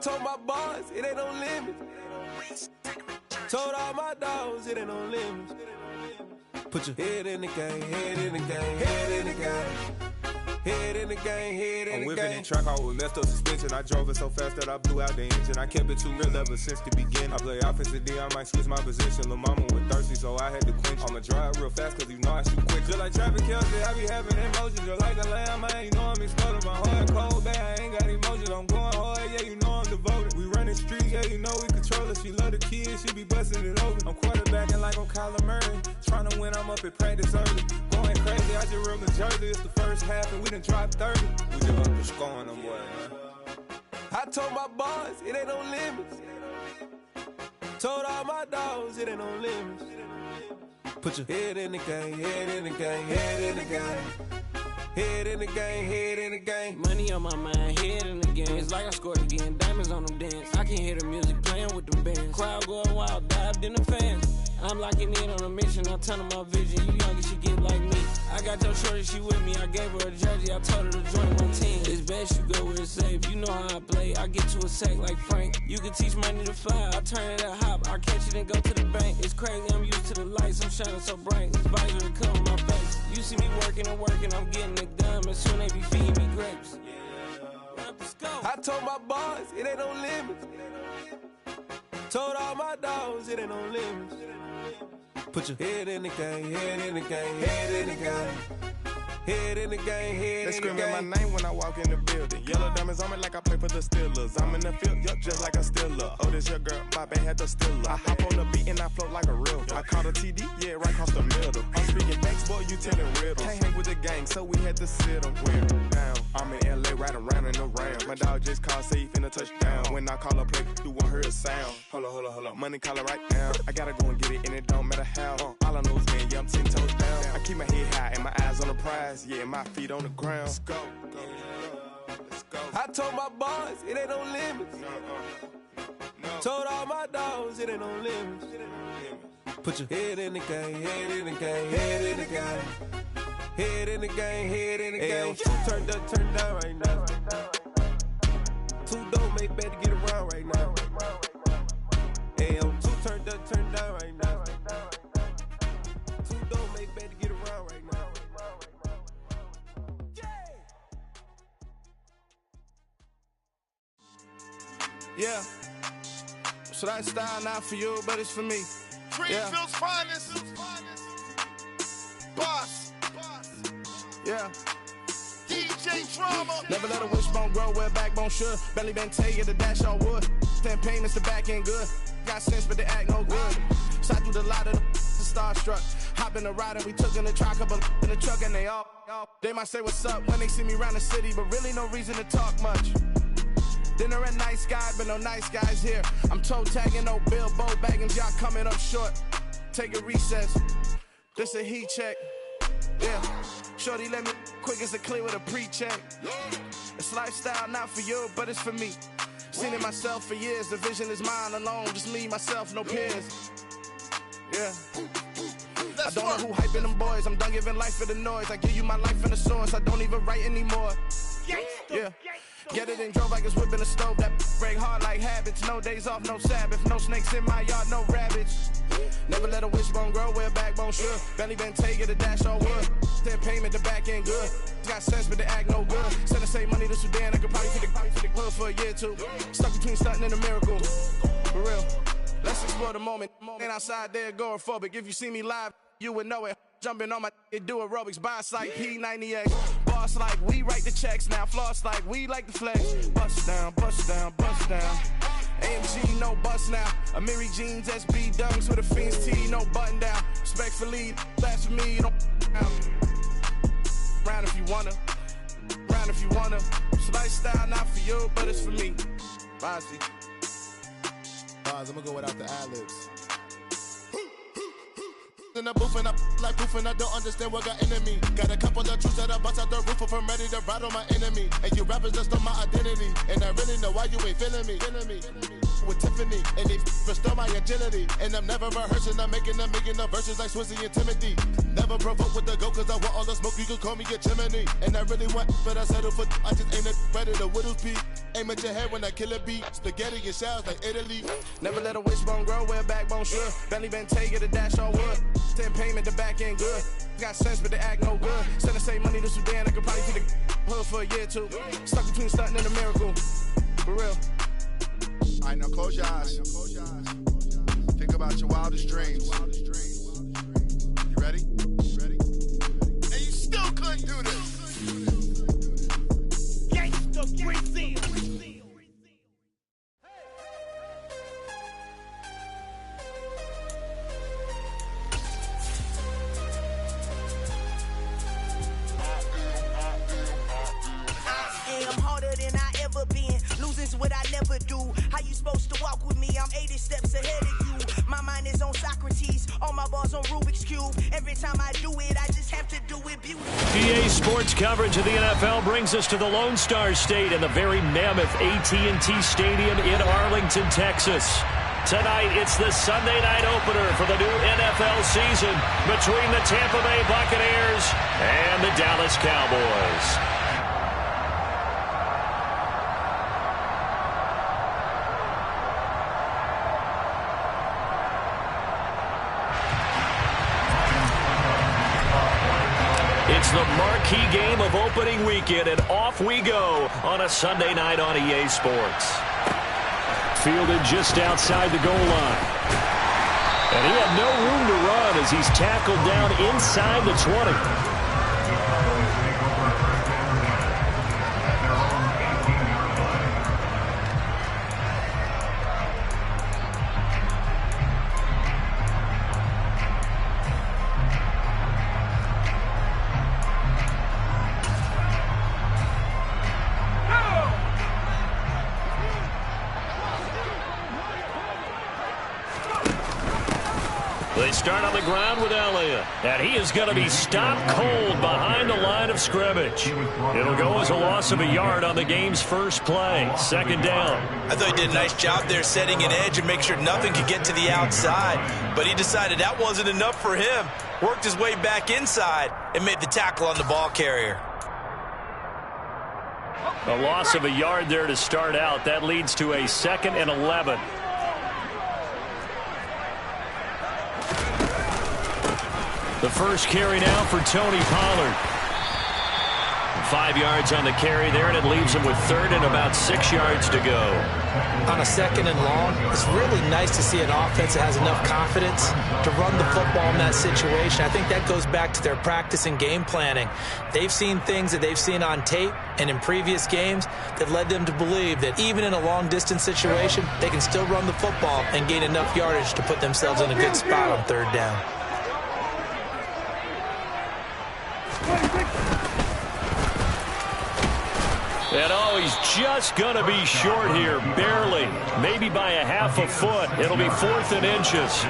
told my boys, it ain't no limits. Told all my dogs, it ain't no limits. Put your head in the game, head in the game, head in the game. Head in the game, head in the game. I'm whipping in track out with messed up suspension. I drove it so fast that I blew out the engine. I kept it too real ever since the beginning. I play offensive D, I might switch my position. Lil' mama was thirsty, so I had to quench. I'ma drive real fast, cause you know I shoot quick. Just like traffic Kelsey, I be having emotions. Just like a lamb, man, you know I'm exploding. My heart cold, bad, I ain't got emotions. I'm going hard, yeah, you know I'm devoted. We running streets, yeah, you know we control it. She love the kids, she be busting it over. I'm quarterbacking like I'm Kyler Murray. Trying to win, I'm up at practice early. Going crazy, I just real the jersey. It's the first half and we done dropped 30. We just up to scoring them, boy, man. I told my boys, it ain't no limits. Told all my dogs, it ain't no limits. Put your head in the game, head in the game, head in the game. Head in the game, head in the game. Money on my mind, head in the game. It's like I scored again, diamonds on them dance. I can hear the music playing with them bands. Crowd going wild, dived in the fans. I'm locking in on a mission, I'm turning my vision. You young, you should get like me. I got your shorty, she with me. I gave her a jersey, I told her to join my team. It's best you go where it's safe. You know how I play. I get to a sack like Frank. You can teach money to fly. I turn it at hop. I catch it and go to the bank. It's crazy, I'm used to the lights. I'm shining so bright. This visor will cover my face. You see me working and working. I'm getting it done. And soon they be feeding me grapes. I told my boys, it ain't no limits. Told all my dogs, it ain't no limits. Put your head in the game, head in the game, head in the game. Head in the game, head in the game. They screaming my name when I walk in the building. Yellow diamonds on me like I play for the Steelers. I'm in the field, yup, just like a Steeler. Oh, this your girl, my band had the Steeler. I hop on the beat and I float like a river. I caught a TD, yeah, right across the middle. I'm speaking thanks, boy, you telling riddles. Can't hang with the gang, so we had to sit them down. I'm in LA, right around in the round. My dog just called, say he finna touchdown. When I call a play, you won't hear a sound. Hold up, money call it right now. I gotta go and get it, and it don't matter how. All I know is, man, yeah, I'm 10 toes down. I keep my head high and my eyes on the prize. Yeah, my feet on the ground. Let's go. I told my boys, it ain't no limits. Told all my dogs, it ain't no limits. Put your head in the game, head in the game, head in the game. Head in the game, head in the game. Two turned up, turned down right now. Two dope make better get around right now. Hey, I'm two turned up, turned down right now. Two dope make better get around right now. Yeah. So that style not for you, but it's for me. Greenfield's finest. Boss. Yeah. DJ Drama. Never let a wishbone grow where backbone should. Belly been taking the dash on wood. Stand payments the back end good. Got sense but they act no good. Side through the lot of the starstruck. Hop in the ride and we took in the truck, couple in the truck and they all. They might say what's up when they see me around the city, but really no reason to talk much. Dinner at nice guy, but no nice guys here. I'm toe tagging, no Bilbo baggins, y'all coming up short. Take a recess. This a heat check. Yeah. Shorty let me quick as a clear with a pre-check. It's lifestyle not for you, but it's for me. Seen it myself for years. The vision is mine alone. Just me, myself, no peers. Yeah. I don't know who hyping them boys. I'm done giving life for the noise. I give you my life in the source. I don't even write anymore. Yeah. Get it and drove like it's whipping a stove. That break hard like habits. No days off, no Sabbath. No snakes in my yard, no rabbits. Never let a wishbone grow where backbone should. Belly been taking the dash on wood. Stand payment, the back end good. Got sense, but they act no good. Send the same money to Sudan. I could probably take the hood for a year or two. Stuck between stunting and a miracle. For real. Let's explore the moment. Ain't outside there agoraphobic. If you see me live, you would know it. Jumping on my do aerobics. Boss like P90X. Boss like we write the checks now. Floss like we like the flex. Bust down, bust down, bust down. AMG, no bust now. Amiri jeans, SB dunks with a Fiends T, no button down. Respect for lead, that's for me, you don't round if you wanna. Round if you wanna. It's lifestyle not for you, but it's for me. Bossy. Bars, I'm gonna go without the ad-libs. In the booth and I like proof and I don't understand what got into me. Got a couple of truths that I bust out the roof if I'm ready to ride on my enemy. And you rappers just on my identity. And I really know why you ain't feeling me. with Tiffany. And they restore my agility. And I'm never rehearsing, I'm making the verses like Swizzy and Timothy. Never provoke with the go, cause I want all the smoke, you can call me a chimney. And I really want, but I settle for, I just ain't ready to Whittles Peak. Aim at your head when I kill a beat. Spaghetti and shells like Italy. Never let a wishbone grow where a backbone should. Bentley Bentayga, the dash all wood. 10 payment, the back end good. Got sense, but they act no good. Send the same money to Sudan, I could probably see the hood for a year or two. Stuck between stunting and a miracle. For real. Alright, now close your eyes. Think about your wildest dreams. You ready? And you still couldn't do this. Gangsta Brazil. I'm harder than I ever been. Losing's what I never do. How you supposed to walk with me? I'm 80 steps ahead of you. My mind is on Socrates. All my balls on Rubik's Cube. Every time I do it, I just have to do it beautifully. EA Sports coverage of the NFL brings us to the Lone Star State and the very mammoth AT&T Stadium in Arlington, Texas. Tonight, it's the Sunday night opener for the new NFL season between the Tampa Bay Buccaneers and the Dallas Cowboys. It's the marquee game of opening weekend, and off we go on a Sunday night on EA Sports. Fielded just outside the goal line. And he had no room to run as he's tackled down inside the 20. They start on the ground with Elliott, and he is going to be stopped cold behind the line of scrimmage. It'll go as a loss of a yard on the game's first play. Second down. I thought he did a nice job there setting an edge and make sure nothing could get to the outside, but he decided that wasn't enough for him. Worked his way back inside and made the tackle on the ball carrier. A loss of a yard there to start out. That leads to a 2nd and 11. The first carry now for Tony Pollard. 5 yards on the carry there, and it leaves him with 3rd and about 6 yards to go. On a 2nd and long, it's really nice to see an offense that has enough confidence to run the football in that situation. I think that goes back to their practice and game planning. They've seen things that they've seen on tape and in previous games that led them to believe that even in a long-distance situation, they can still run the football and gain enough yardage to put themselves in a good spot on 3rd down. And oh, he's just going to be short here, barely, maybe by a half a foot. It'll be 4th and inches.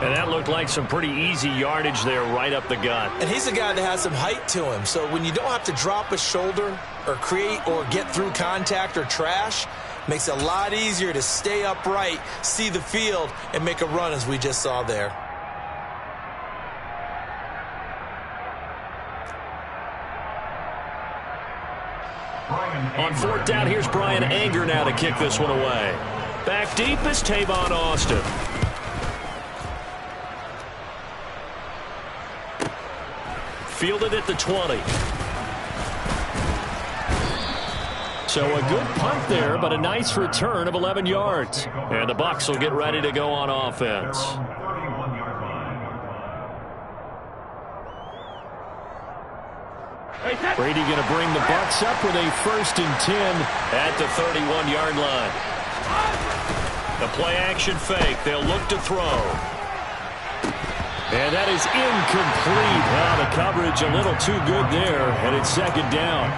And that looked like some pretty easy yardage there right up the gut. And he's a guy that has some height to him, so when you don't have to drop a shoulder or create or get through contact or trash, makes it a lot easier to stay upright, see the field, and make a run as we just saw there. On 4th down, here's Brian Anger now to kick this one away. Back deep is Tavon Austin. Fielded at the 20. So a good punt there, but a nice return of 11 yards. And the Bucs will get ready to go on offense. Brady going to bring the Bucs up with a 1st and 10 at the 31-yard line. The play-action fake. They'll look to throw. And that is incomplete. Well, the coverage a little too good there, and it's 2nd down.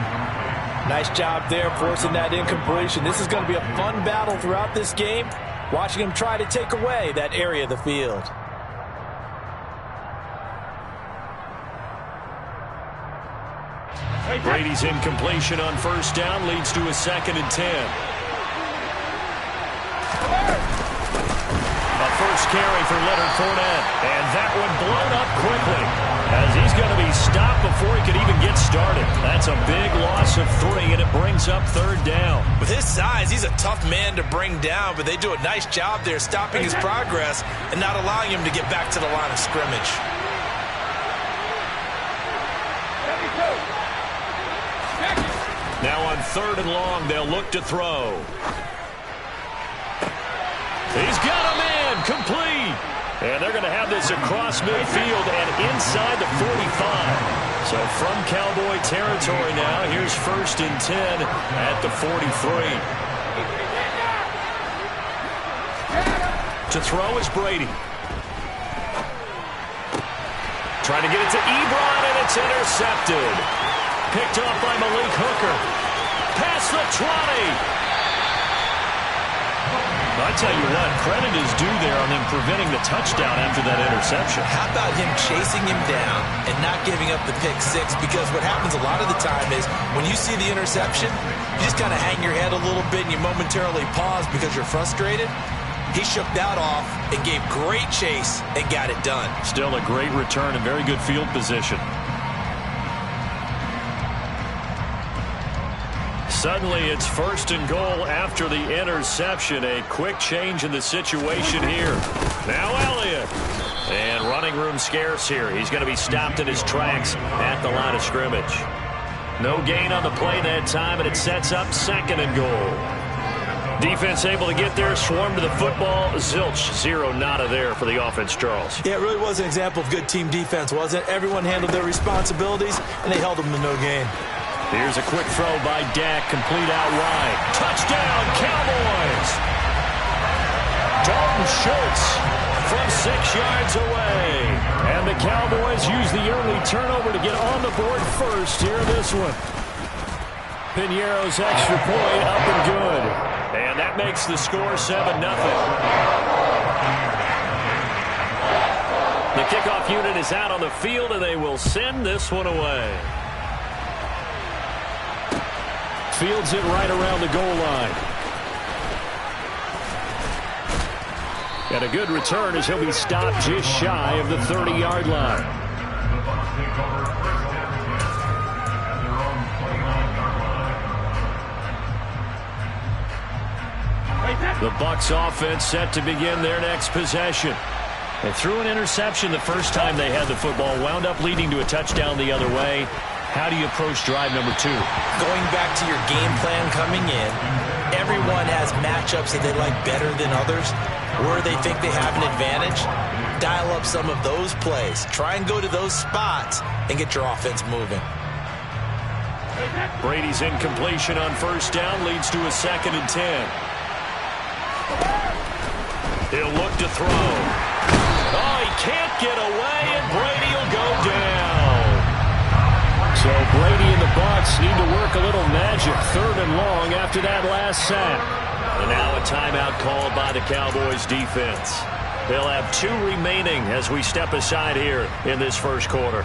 Nice job there forcing that incompletion. This is going to be a fun battle throughout this game, watching him try to take away that area of the field. Brady's incompletion on 1st down leads to a 2nd and 10. first carry for Leonard Fournette. And that one blown up quickly, as he's going to be stopped before he could even get started. That's a big loss of 3, and it brings up 3rd down. With his size, he's a tough man to bring down, but they do a nice job there stopping his progress and not allowing him to get back to the line of scrimmage. Now on 3rd and long, they'll look to throw. He's got a man, complete. And they're going to have this across midfield and inside the 45. So from Cowboy territory now, here's 1st and 10 at the 43. To throw is Brady. Trying to get it to Ebron, and it's intercepted. Picked off by Malik Hooker. Past the 20. I tell you what, credit is due there on them preventing the touchdown after that interception. How about him chasing him down and not giving up the pick 6? Because what happens a lot of the time is when you see the interception, you just kind of hang your head a little bit and you momentarily pause because you're frustrated. He shook that off and gave great chase and got it done. Still a great return and very good field position. Suddenly, it's 1st and goal after the interception. A quick change in the situation here. Now Elliott. And running room scarce here. He's going to be stopped in his tracks at the line of scrimmage. No gain on the play that time, and it sets up 2nd and goal. Defense able to get there, swarm to the football. Zilch, 0 nada there for the offense, Charles. Yeah, it really was an example of good team defense, wasn't it? Everyone handled their responsibilities, and they held them to no gain. Here's a quick throw by Dak, complete out wide. Touchdown, Cowboys! Dalton Schultz from 6 yards away. And the Cowboys use the early turnover to get on the board first here in this one. Piñeiro's extra point up and good. And that makes the score 7-0. The kickoff unit is out on the field, and they will send this one away. Fields it right around the goal line. And a good return as he'll be stopped just shy of the 30-yard line. The Bucs offense set to begin their next possession. They threw an interception the first time they had the football, wound up leading to a touchdown the other way. How do you approach drive number 2? Going back to your game plan coming in, everyone has matchups that they like better than others, where they think they have an advantage. Dial up some of those plays. Try and go to those spots and get your offense moving. Brady's incompletion on 1st down leads to a 2nd and 10. He'll look to throw. Oh, he can't get away, and Brady will go down. So Brady and the Bucs need to work a little magic. 3rd and long after that last sack. And now a timeout called by the Cowboys defense. They'll have 2 remaining as we step aside here in this first quarter.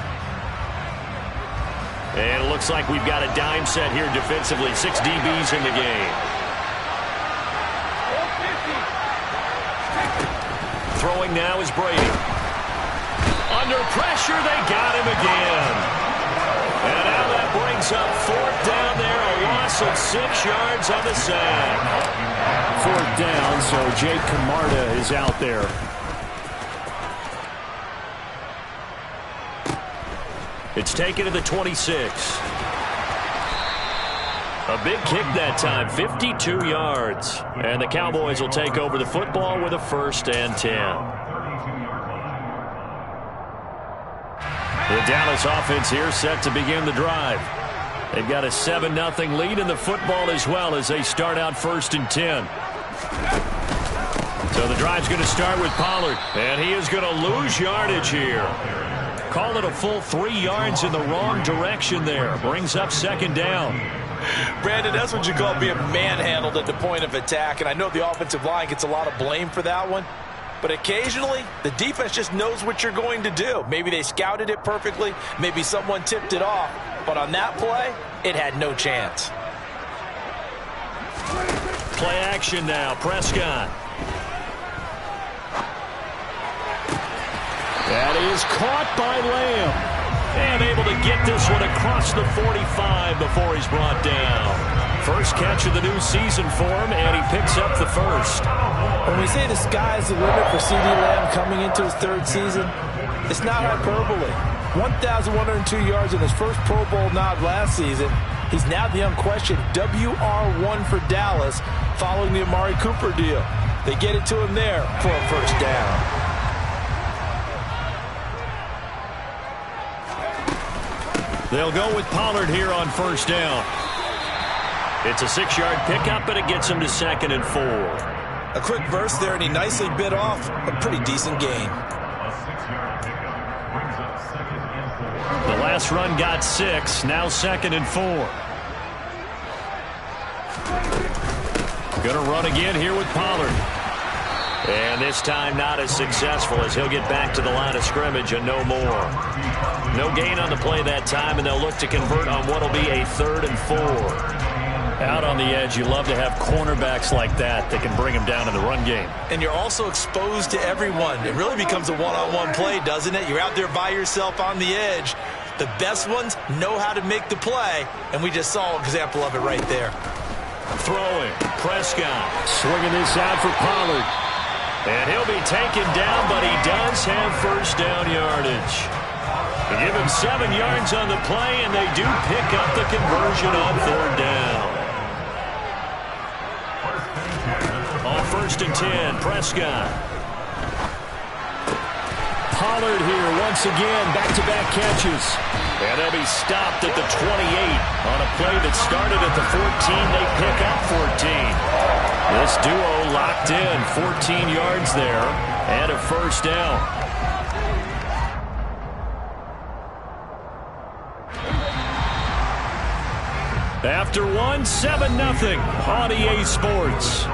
And it looks like we've got a dime set here defensively. 6 DBs in the game. Throwing now is Brady. Under pressure, they got him again. And now that brings up 4th down there, a loss of 6 yards on the sack. 4th down, so Jake Camarda is out there. It's taken to the 26. A big kick that time, 52 yards. And the Cowboys will take over the football with a 1st and 10. The Dallas offense here set to begin the drive. They've got a 7-0 lead in the football as well as they start out 1st and 10. So the drive's going to start with Pollard, and he is going to lose yardage here. Call it a full 3 yards in the wrong direction there. Brings up 2nd down. Brandon, that's what you call being manhandled at the point of attack, and I know the offensive line gets a lot of blame for that one. But occasionally, the defense just knows what you're going to do. Maybe they scouted it perfectly. Maybe someone tipped it off. But on that play, it had no chance. Play action now. Prescott. is caught by Lamb. And able to get this one across the 45 before he's brought down. First catch of the new season for him, and he picks up the first. When we say the sky's the limit for C.D. Lamb coming into his third season, it's not hyperbole. 1,102 yards in his first Pro Bowl nod last season. He's now the unquestioned WR1 for Dallas following the Amari Cooper deal. They get it to him there for a first down. They'll go with Pollard here on first down. It's a 6-yard pickup, and it gets him to 2nd and 4. A quick burst there, and he nicely bit off a pretty decent gain. The last run got 6, now 2nd and 4. Going to run again here with Pollard. And this time not as successful as he'll get back to the line of scrimmage and no more. No gain on the play that time, and they'll look to convert on what will be a 3rd and 4. Out on the edge, you love to have cornerbacks like that can bring him down in the run game. And you're also exposed to everyone. It really becomes a one-on-one play, doesn't it? You're out there by yourself on the edge. The best ones know how to make the play, and we just saw an example of it right there. Throwing, Prescott swinging this out for Pollard. And he'll be taken down, but he does have first down yardage. They give him 7 yards on the play, and they do pick up the conversion on 3rd down. On 1st and 10, Prescott. Pollard here once again, back-to-back catches. And they'll be stopped at the 28 on a play that started at the 14. They pick up 14. This duo locked in, 14 yards there, and a first down. After one, 7-0 on EA Sports.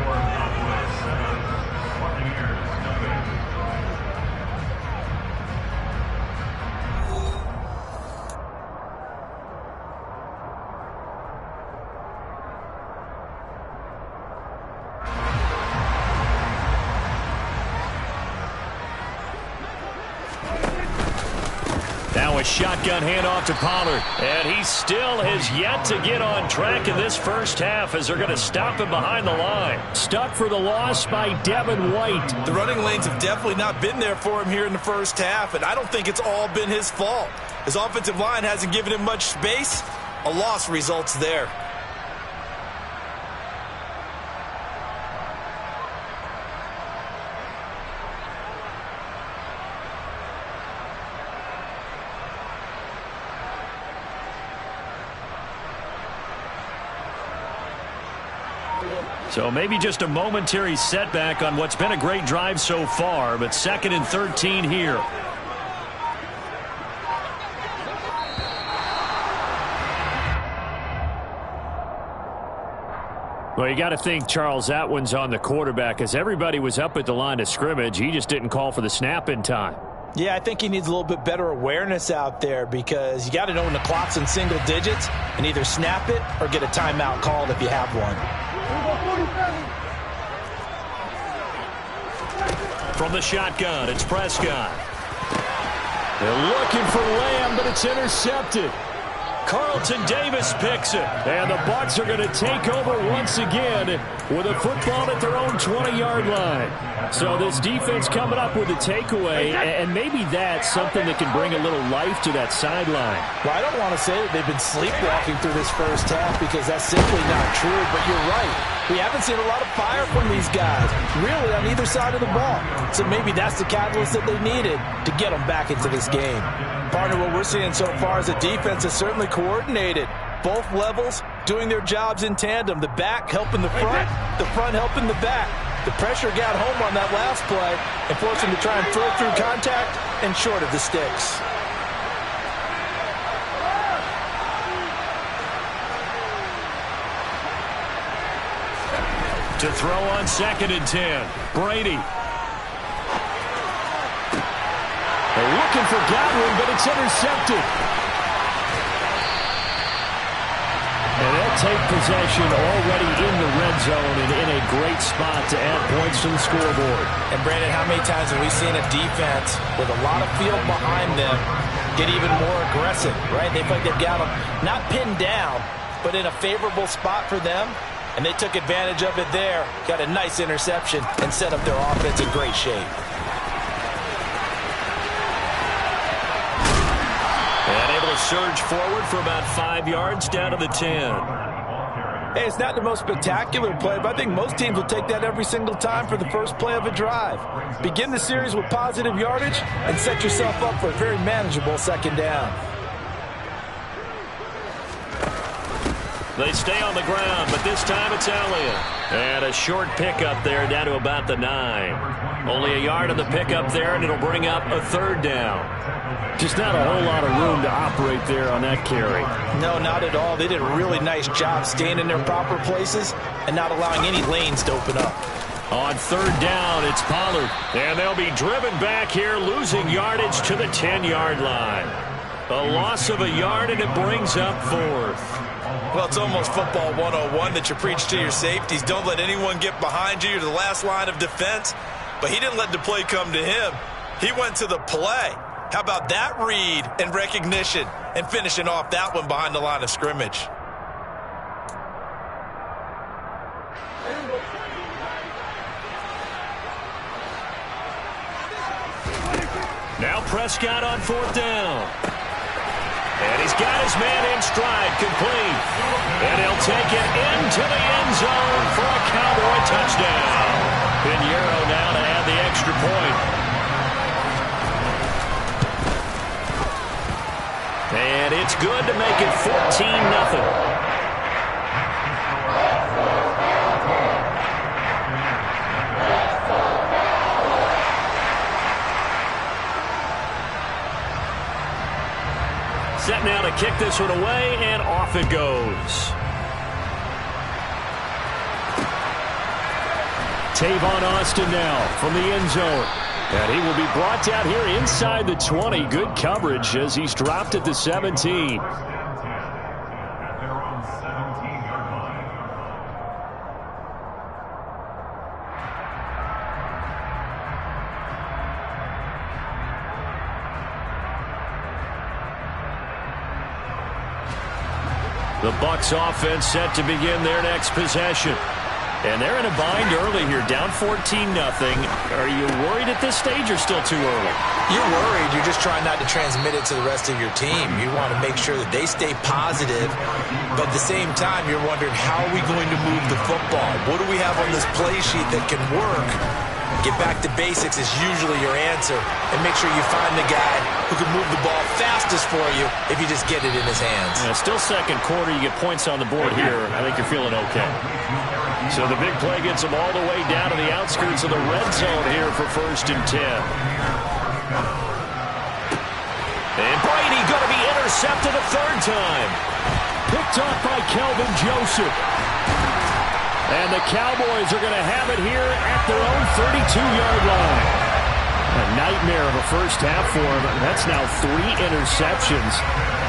Now a shotgun handoff to Pollard. And he still has yet to get on track in this first half as they're going to stop him behind the line. Stuck for the loss by Devin White. The running lanes have definitely not been there for him here in the first half, and I don't think it's all been his fault. His offensive line hasn't given him much space. A loss results there. So maybe just a momentary setback on what's been a great drive so far, but 2nd and 13 here. Well, you got to think, Charles, that one's on the quarterback as everybody was up at the line of scrimmage. He just didn't call for the snap in time. Yeah, I think he needs a little bit better awareness out there because you got to know when the clock's in single digits and either snap it or get a timeout called if you have one. From the shotgun, it's Prescott. They're looking for Lamb, but it's intercepted. Carlton Davis picks it. And the Bucs are going to take over once again with a football at their own 20-yard line. So this defense coming up with a takeaway, and maybe that's something that can bring a little life to that sideline. Well, I don't want to say that they've been sleepwalking through this first half because that's simply not true, but you're right. We haven't seen a lot of fire from these guys, really, on either side of the ball. So maybe that's the catalyst that they needed to get them back into this game. Partner, what we're seeing so far is a defense that's certainly coordinated. Both levels doing their jobs in tandem. The back helping the front helping the back. The pressure got home on that last play and forced him to try and throw through contact and short of the sticks. To throw on 2nd and 10, Brady. They're looking for Godwin, but it's intercepted. And that take possession already in the red zone and in a great spot to add points to the scoreboard. And, Brandon, how many times have we seen a defense with a lot of field behind them get even more aggressive, right? They feel like they've got them not pinned down, but in a favorable spot for them, and they took advantage of it there, got a nice interception, and set up their offense in great shape. And able to surge forward for about 5 yards down to the 10. Hey, it's not the most spectacular play, but I think most teams will take that every single time for the first play of a drive. Begin the series with positive yardage and set yourself up for a very manageable second down. They stay on the ground, but this time it's Elliott. And a short pickup there down to about the 9. Only a yard of the pickup there, and it'll bring up a third down. Just not a whole lot of room to operate there on that carry. No, not at all. They did a really nice job staying in their proper places and not allowing any lanes to open up. On third down, it's Pollard. And they'll be driven back here, losing yardage to the 10-yard line. A loss of a yard, and it brings up fourth. Well, it's almost football 101 that you preach to your safeties. Don't let anyone get behind you. You're the last line of defense. But he didn't let the play come to him. He went to the play. How about that read and recognition and finishing off that one behind the line of scrimmage? Now Prescott on fourth down. And he's got his man in stride, complete. And he'll take it into the end zone for a Cowboy touchdown. Pinheiro now to add the extra point. And it's good to make it 14-0. Set now to kick this one away, and off it goes. Tavon Austin now from the end zone. And he will be brought down here inside the 20. Good coverage as he's dropped at the 17. The Bucs offense set to begin their next possession. And they're in a bind early here, down 14-0. Are you worried at this stage or still too early? You're worried. You're just trying not to transmit it to the rest of your team. You want to make sure that they stay positive, but at the same time, you're wondering, how are we going to move the football? What do we have on this play sheet that can work? Get back to basics is usually your answer, and make sure you find the guy who can move the ball fastest for you if you just get it in his hands. Yeah, still second quarter. You get points on the board here. I think you're feeling okay. So the big play gets them all the way down to the outskirts of the red zone here for 1st and 10. And Brady going to be intercepted a third time. Picked off by Kelvin Joseph. And the Cowboys are going to have it here at their own 32-yard line. A nightmare of a first half for him. That's now 3 interceptions.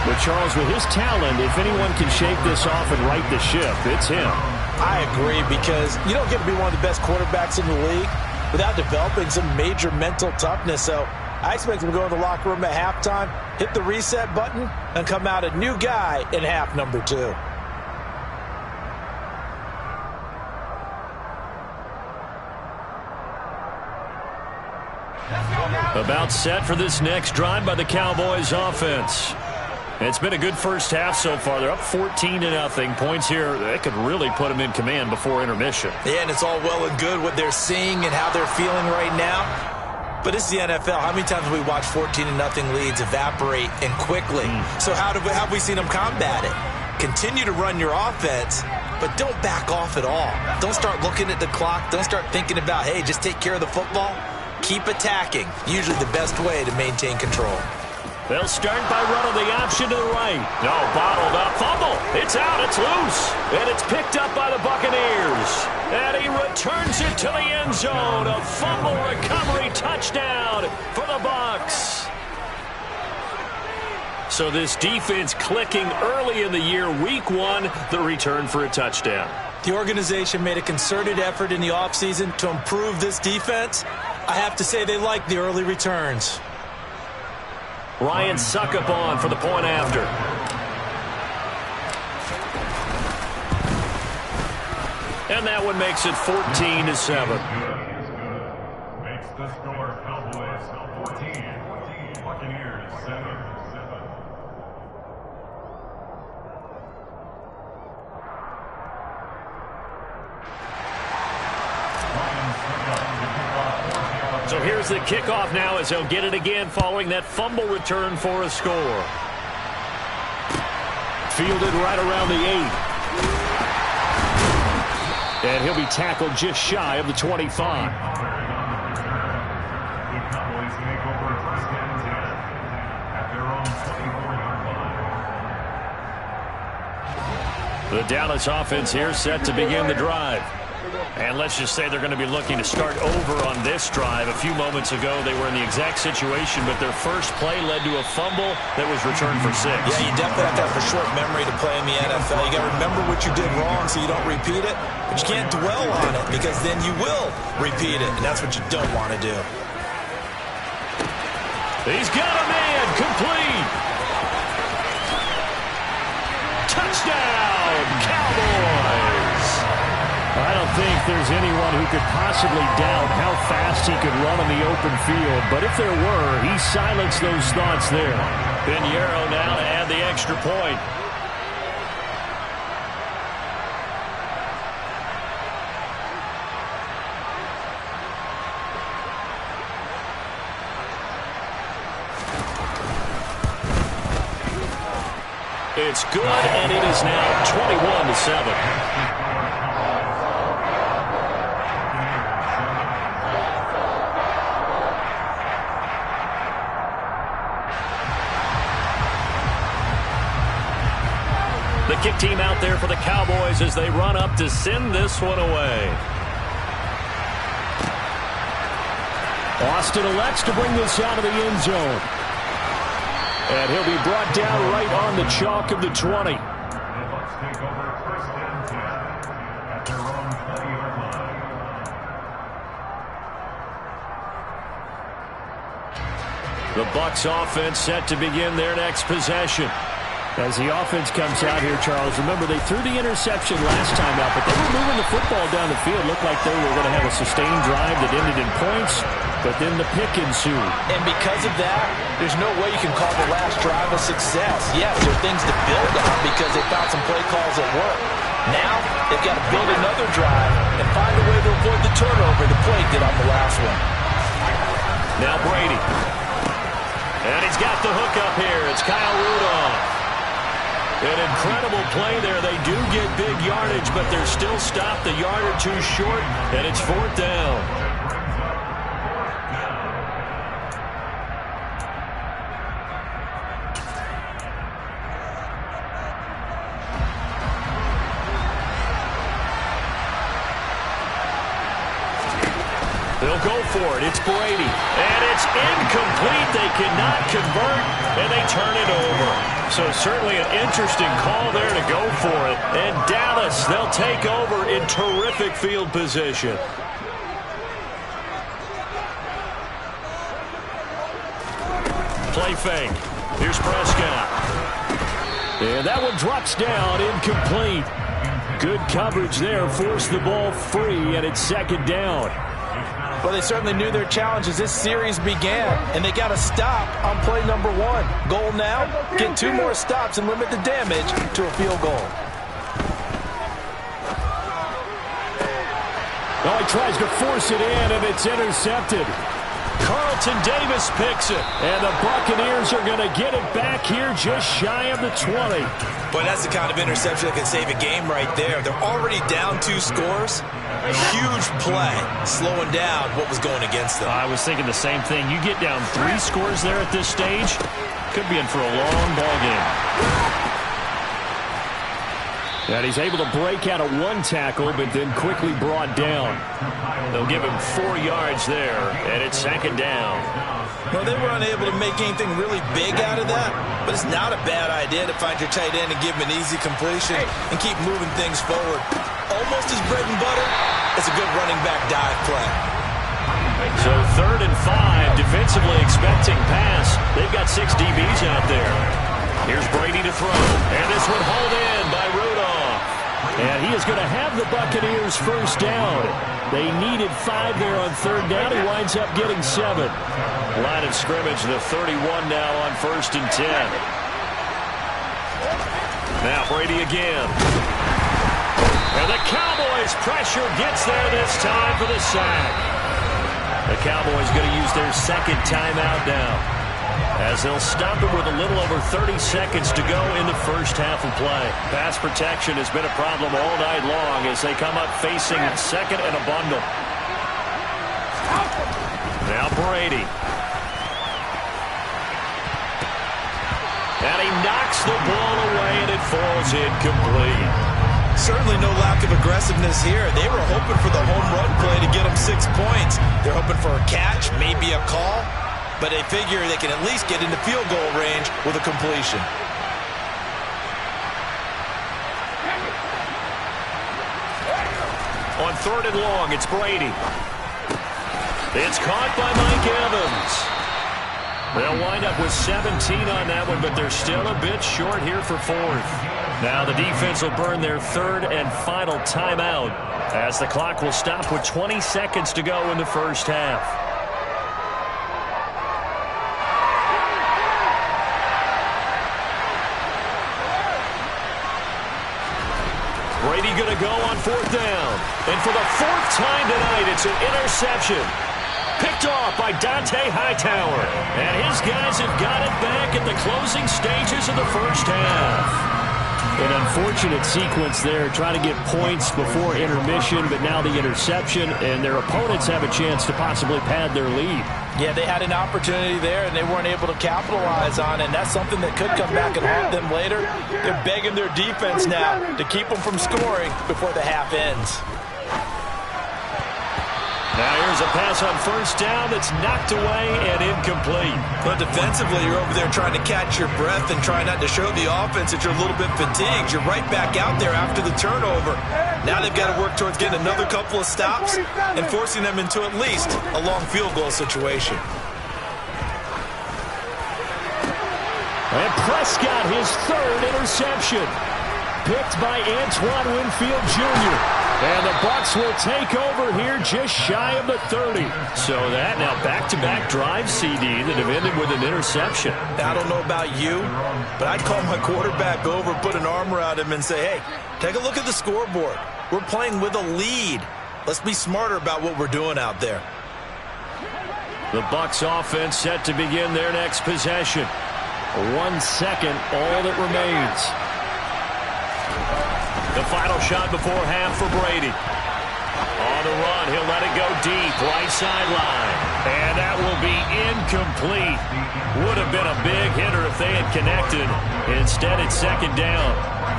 But Charles, with his talent, if anyone can shake this off and right the ship, it's him. I agree, because you don't get to be one of the best quarterbacks in the league without developing some major mental toughness. So I expect him to go in the locker room at halftime, hit the reset button, and come out a new guy in half number 2. About set for this next drive by the Cowboys offense. It's been a good first half so far. They're up 14-0. Points here, that could really put them in command before intermission. Yeah, and it's all well and good what they're seeing and how they're feeling right now. But it's the NFL. How many times have we watched 14-0 leads evaporate and quickly? So how have we seen them combat it? Continue to run your offense, but don't back off at all. Don't start looking at the clock. Don't start thinking about, hey, just take care of the football. Keep attacking. Usually the best way to maintain control. They'll start by running the option to the right. No, bottled up. Fumble. It's out. It's loose. And it's picked up by the Buccaneers. And he returns it to the end zone. A fumble recovery touchdown for the Bucs. So this defense clicking early in the year. Week 1, the return for a touchdown. The organization made a concerted effort in the offseason to improve this defense. I have to say they like the early returns. Ryan Suckup on for the point after. And that one makes it 14-7. Makes the score Cowboys 14, Buccaneers 7. So here's the kickoff now as he'll get it again following that fumble return for a score. Fielded right around the 8. And he'll be tackled just shy of the 25. The Dallas offense here set to begin the drive. And let's just say they're going to be looking to start over on this drive. A few moments ago, they were in the exact situation, but their first play led to a fumble that was returned for 6. Yeah, you definitely have to have a short memory to play in the NFL. You got to remember what you did wrong so you don't repeat it, but you can't dwell on it because then you will repeat it, and that's what you don't want to do. He's got a man, complete. Touchdown, Cowboys. I don't think there's anyone who could possibly doubt how fast he could run on the open field. But if there were, he silenced those thoughts there. Pinheiro now to add the extra point. It's good, and it is now 21-7. The kick team out there for the Cowboys as they run up to send this one away. Austin elects to bring this out of the end zone. And he'll be brought down right on the chalk of the 20. The Bucs offense set to begin their next possession. As the offense comes out here, Charles, remember they threw the interception last time out, but they were moving the football down the field. Looked like they were going to have a sustained drive that ended in points, but then the pick ensued. And because of that, there's no way you can call the last drive a success. Yes, there are things to build on because they found some play calls that work. Now, they've got to build another drive and find a way to avoid the turnover the play did on the last one. Now Brady. And he's got the hook up here. It's Kyle Rudolph. An incredible play there. They do get big yardage, but they're still stopped a yard or two short, and it's 4th down. They'll go for it. It's Brady. And it's incomplete. They cannot convert, and they turn it over. So certainly an interesting call there to go for it. And Dallas, they'll take over in terrific field position. Play fake. Here's Prescott. And that one drops down, incomplete. Good coverage there. Forced the ball free, and it's 2nd down. Well, they certainly knew their challenge as this series began, and they got to stop on play number 1. Goal now, get 2 more stops and limit the damage to a field goal. Oh, he tries to force it in, and it's intercepted. Carlton Davis picks it, and the Buccaneers are going to get it back here just shy of the 20. But that's the kind of interception that can save a game right there. They're already down 2 scores. A huge play, slowing down what was going against them. I was thinking the same thing. You get down 3 scores there at this stage, could be in for a long ball game. And he's able to break out of 1 tackle, but then quickly brought down. They'll give him 4 yards there, and it's 2nd down. Well, they were unable to make anything really big out of that, but it's not a bad idea to find your tight end and give him an easy completion and keep moving things forward. Almost his bread and butter. It's a good running back dive play. So 3rd and 5, defensively expecting pass. They've got 6 DBs out there. Here's Brady to throw, and this one hauled in by Rudolph. And he is going to have the Buccaneers first down. They needed 5 there on 3rd down. He winds up getting 7. Line of scrimmage, the 31 now on 1st and 10. Now Brady again. And the Cowboys' pressure gets there this time for the sack. The Cowboys going to use their 2nd timeout now, as they'll stop it with a little over 30 seconds to go in the first half of play. Pass protection has been a problem all night long as they come up facing 2nd and a bundle. Now Brady. And he knocks the ball away, and it falls incomplete. Certainly no lack of aggressiveness here. They were hoping for the home run play to get them 6 points. They're hoping for a catch, maybe a call, but they figure they can at least get into field goal range with a completion. On 3rd and long, it's Brady. It's caught by Mike Evans. They'll wind up with 17 on that one, but they're still a bit short here for 4th. Now the defense will burn their 3rd and final timeout, as the clock will stop with 20 seconds to go in the first half. Brady going to go on 4th down. And for the 4th time tonight, it's an interception. Picked off by Dante Hightower. And his guys have got it back at the closing stages of the first half. An unfortunate sequence there, trying to get points before intermission, but now the interception, and their opponents have a chance to possibly pad their lead. Yeah, they had an opportunity there, and they weren't able to capitalize on it, and that's something that could come back and haunt them later. They're begging their defense now to keep them from scoring before the half ends. Now here's a pass on 1st down that's knocked away and incomplete. But defensively, you're over there trying to catch your breath and try not to show the offense that you're a little bit fatigued. You're right back out there after the turnover. Now they've got to work towards getting another couple of stops and forcing them into at least a long field goal situation. And Prescott, his 3rd interception. Picked by Antoine Winfield Jr. And the Bucs will take over here just shy of the 30. So that now back-to-back drive CD that have ended with an interception. I don't know about you, but I'd call my quarterback over, put an arm around him and say, hey, take a look at the scoreboard. We're playing with a lead. Let's be smarter about what we're doing out there. The Bucs offense set to begin their next possession. 1 second, all that remains. The final shot before half for Brady. On the run, he'll let it go deep, right sideline. And that will be incomplete. Would have been a big hitter if they had connected. Instead, it's 2nd down.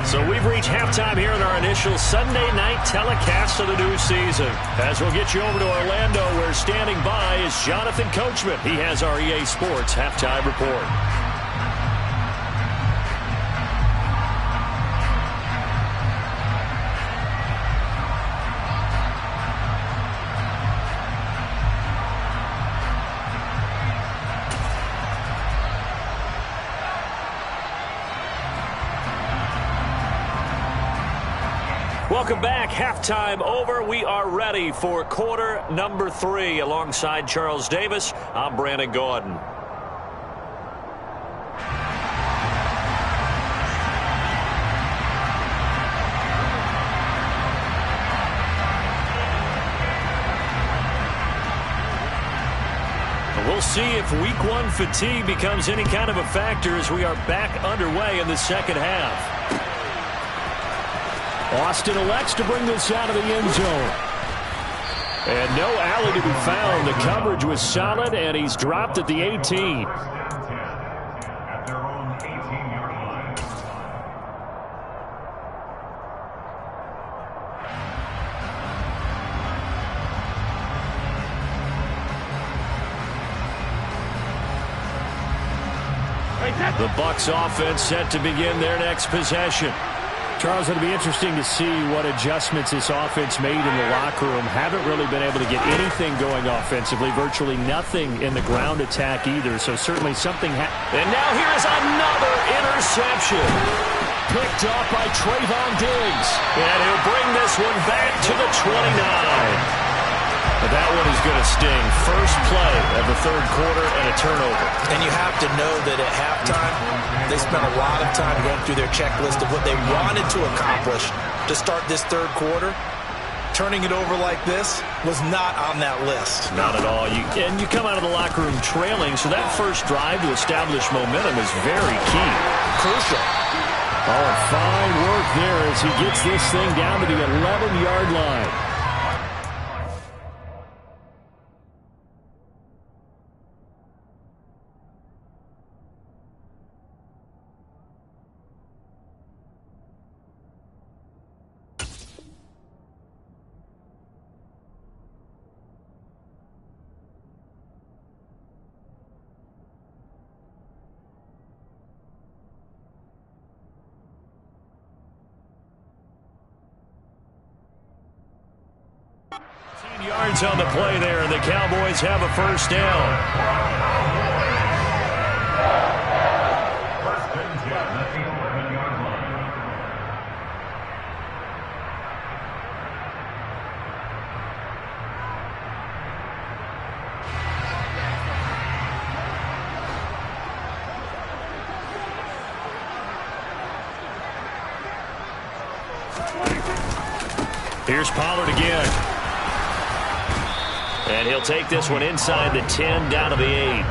So we've reached halftime here in our initial Sunday night telecast of the new season. As we'll get you over to Orlando, where standing by is Jonathan Coachman. He has our EA Sports halftime report. Welcome back. Halftime over. We are ready for quarter number 3. Alongside Charles Davis, I'm Brandon Gordon. We'll see if week 1 fatigue becomes any kind of a factor as we are back underway in the second half. Austin elects to bring this out of the end zone. And no alley to be found. The coverage was solid, and he's dropped at the 18. At their own 18-yard line. The Bucs offense set to begin their next possession. Charles, it'll be interesting to see what adjustments this offense made in the locker room. Haven't really been able to get anything going offensively. Virtually nothing in the ground attack either. So certainly something And now here is another interception. Picked off by Trayvon Diggs. And he'll bring this one back to the 29. But that one is going to sting. First play of the third quarter and a turnover. And you have to know that at halftime, they spent a lot of time going through their checklist of what they wanted to accomplish to start this third quarter. Turning it over like this was not on that list. Not at all. And you come out of the locker room trailing, so that first drive to establish momentum is very key. Crucial. Oh, fine work there as he gets this thing down to the 11-yard line. Yards on the play there, and the Cowboys have a first down. First and 10 at the 11-yard line. Here's Pollard again. And he'll take this one inside the 10, down to the 8.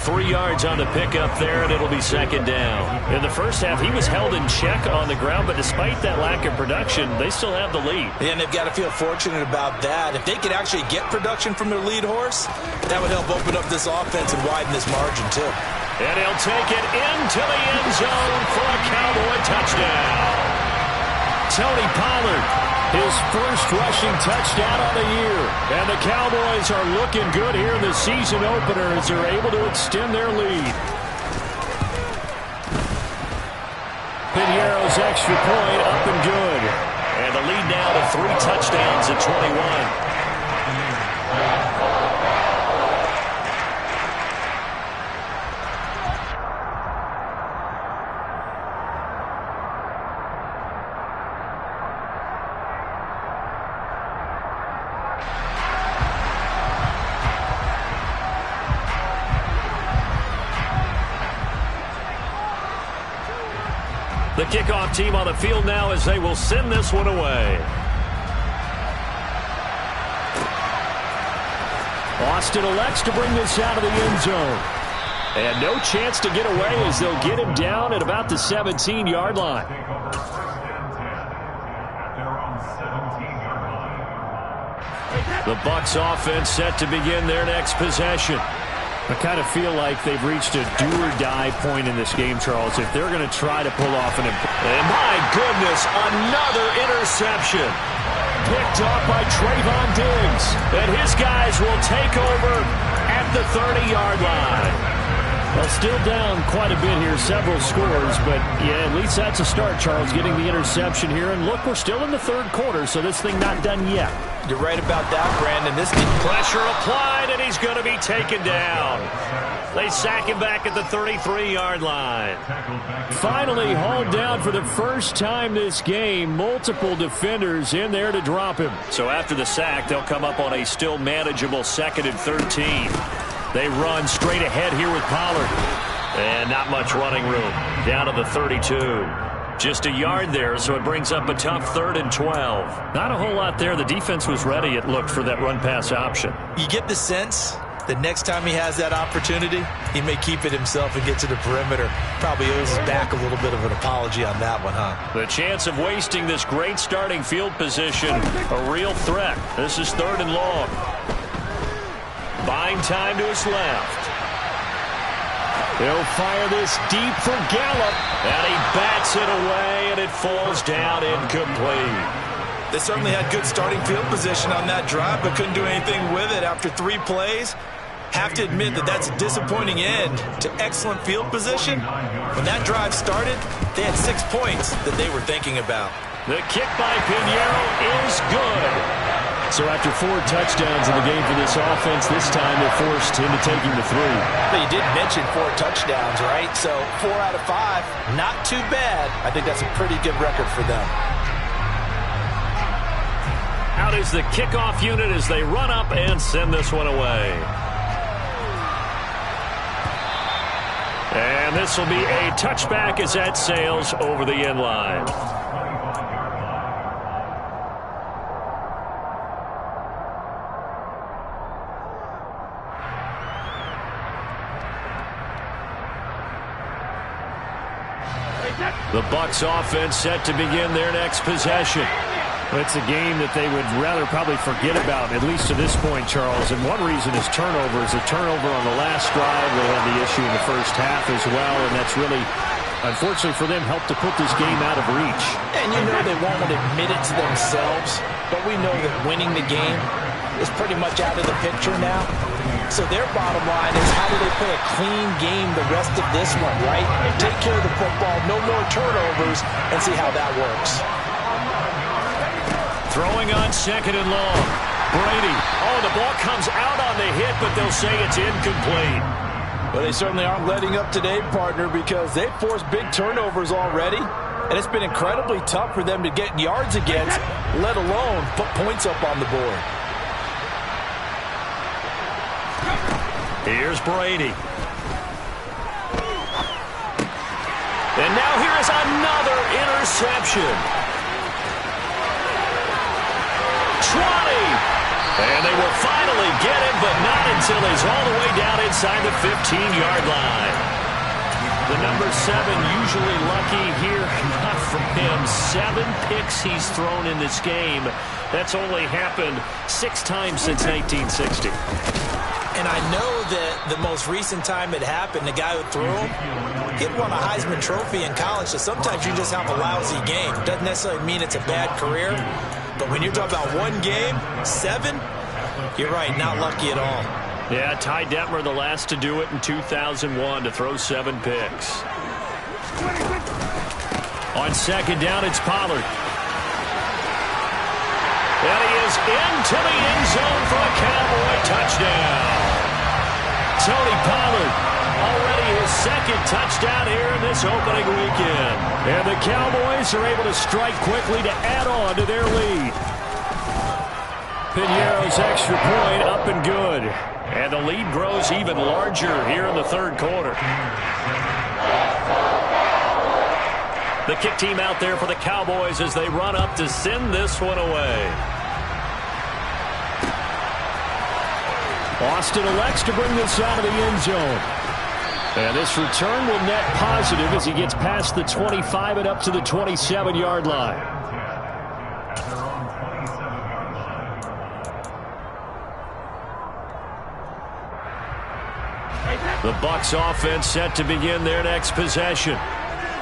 3 yards on the pickup there, and it'll be second down. In the first half, he was held in check on the ground, but despite that lack of production, they still have the lead. And they've got to feel fortunate about that. If they could actually get production from their lead horse, that would help open up this offense and widen this margin, too. And he'll take it into the end zone for a Cowboy touchdown. Tony Pollard, his first rushing touchdown of the year. And the Cowboys are looking good here in the season opener as they're able to extend their lead. Piniero's extra point up and good. And the lead now to 3 touchdowns at 21. The kickoff team on the field now as they will send this one away. Austin elects to bring this out of the end zone. And no chance to get away as they'll get him down at about the 17-yard line. Take over first and 10 at their own 17-yard line. The Bucs offense set to begin their next possession. I kind of feel like they've reached a do-or-die point in this game, Charles, if they're going to try to pull off an... And my goodness, another interception. Picked off by Trayvon Diggs. And his guys will take over at the 30-yard line. Well, still down quite a bit here, several scores, but yeah, at least that's a start, Charles, getting the interception here. And look, we're still in the third quarter, so this thing not done yet. You're right about that, Brandon. This pressure applied, and he's going to be taken down. They sack him back at the 33-yard line. Finally hauled down for the first time this game. Multiple defenders in there to drop him. So after the sack, they'll come up on a still manageable 2nd and 13. They run straight ahead here with Pollard. And not much running room. Down to the 32. Just a yard there, so it brings up a tough 3rd and 12. Not a whole lot there. The defense was ready, it looked, for that run-pass option. You get the sense that next time he has that opportunity, he may keep it himself and get to the perimeter. Probably owes his back a little bit of an apology on that one, huh? The chance of wasting this great starting field position, a real threat. This is 3rd and long. Buying time to his left. He'll fire this deep for Gallup, and he bats it away, and it falls down incomplete. They certainly had good starting field position on that drive, but couldn't do anything with it after 3 plays. Have to admit that that's a disappointing end to excellent field position. When that drive started, they had 6 points that they were thinking about. The kick by Pinheiro is good. So after 4 touchdowns in the game for this offense, this time they're forced into taking the 3. But you did mention 4 touchdowns, right? So 4 out of 5, not too bad. I think that's a pretty good record for them. Out is the kickoff unit as they run up and send this one away. And this will be a touchback as that sails over the end line. The Bucs offense set to begin their next possession. It's a game that they would rather probably forget about, at least to this point, Charles. And one reason is turnovers. A turnover on the last drive. They had the issue in the first half as well, and that's really, unfortunately for them, helped to put this game out of reach. And you know they won't admit it to themselves, but we know that winning the game is pretty much out of the picture now. So their bottom line is, how do they play a clean game the rest of this one, right? Take care of the football, no more turnovers, and see how that works. Throwing on 2nd and long. Brady. Oh, the ball comes out on the hit, but they'll say it's incomplete. Well, they certainly aren't letting up today, partner, because they've forced big turnovers already. And it's been incredibly tough for them to get yards against, let alone put points up on the board. Here's Brady. And now here is another interception. 20. And they will finally get him, but not until he's all the way down inside the 15-yard line. The number 7 usually lucky here, not from him. 7 picks he's thrown in this game. That's only happened 6 times since 1960. And I know that the most recent time it happened, the guy who threw him, he won a Heisman Trophy in college, so sometimes you just have a lousy game. Doesn't necessarily mean it's a bad career, but when you're talking about one game, 7, you're right, not lucky at all. Yeah, Ty Detmer, the last to do it in 2001, to throw 7 picks. On 2nd down, it's Pollard. And he is into the end zone for a Cowboy touchdown. Tony Pollard, already his 2nd touchdown here in this opening weekend. And the Cowboys are able to strike quickly to add on to their lead. Pinheiro's extra point up and good. And the lead grows even larger here in the 3rd quarter. The kick team out there for the Cowboys as they run up to send this one away. Austin elects to bring this out of the end zone. And this return will net positive as he gets past the 25 and up to the 27-yard line. The Bucs offense set to begin their next possession.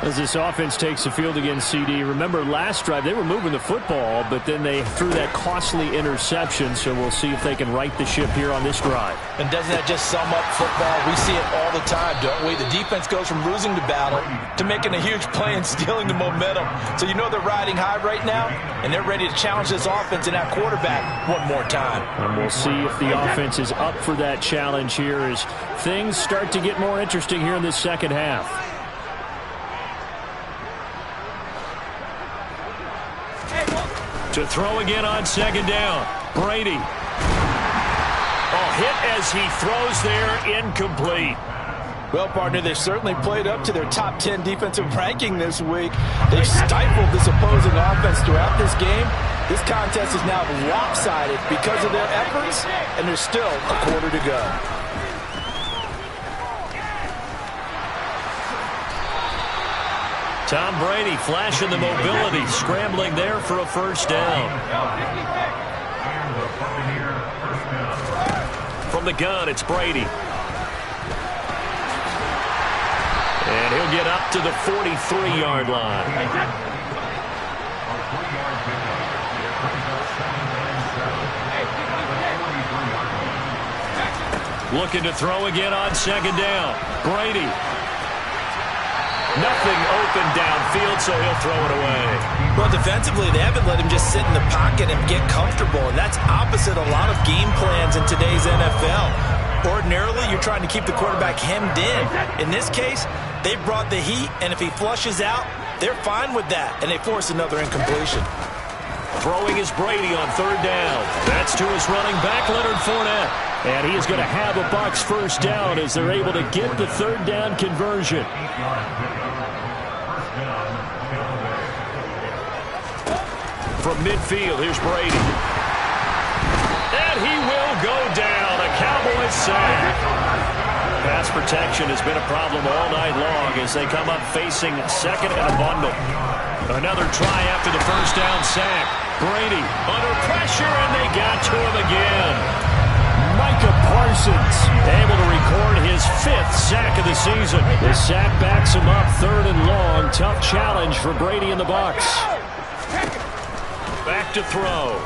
As this offense takes the field against CD, remember last drive they were moving the football, but then they threw that costly interception, so we'll see if they can right the ship here on this drive. And doesn't that just sum up football? We see it all the time, don't we? The defense goes from losing the battle to making a huge play and stealing the momentum. So you know they're riding high right now, and they're ready to challenge this offense and that quarterback one more time. And we'll see if the offense is up for that challenge here as things start to get more interesting here in this second half. To throw again on 2nd down. Brady. Oh, hit as he throws there, incomplete. Well, partner, they've certainly played up to their top 10 defensive ranking this week. They've stifled this opposing offense throughout this game. This contest is now lopsided because of their efforts, and there's still a quarter to go. Tom Brady flashing the mobility, scrambling there for a first down. From the gun, it's Brady. And he'll get up to the 43-yard line. Looking to throw again on second down. Brady. Nothing open downfield, so he'll throw it away. Well, defensively, they haven't let him just sit in the pocket and get comfortable, and that's opposite a lot of game plans in today's NFL. Ordinarily, you're trying to keep the quarterback hemmed in. In this case, they brought the heat, and if he flushes out, they're fine with that, and they force another incompletion. Throwing is Brady on third down. That's to his running back, Leonard Fournette. And he is going to have a Bucs first down as they're able to get the third down conversion. From midfield, here's Brady. And he will go down. A Cowboys sack. Pass protection has been a problem all night long as they come up facing second and a bundle. Another try after the first down sack. Brady under pressure, and they got to him again. Micah Parsons able to record his 5th sack of the season. The sack backs him up third and long. Tough challenge for Brady and the Bucs. Back to throw.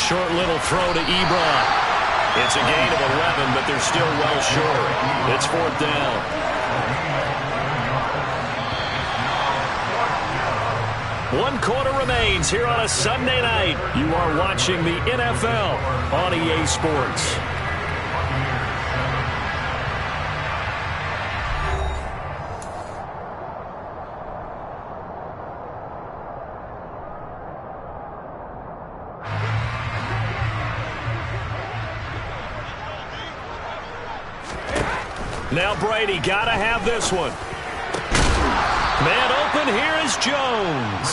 Short little throw to Ebron. It's a gain of 11, but they're still well short. It's fourth down. 1 quarter remains here on a Sunday night. You are watching the NFL on EA Sports. Now Brady, gotta have this one. Man open, here is Jones.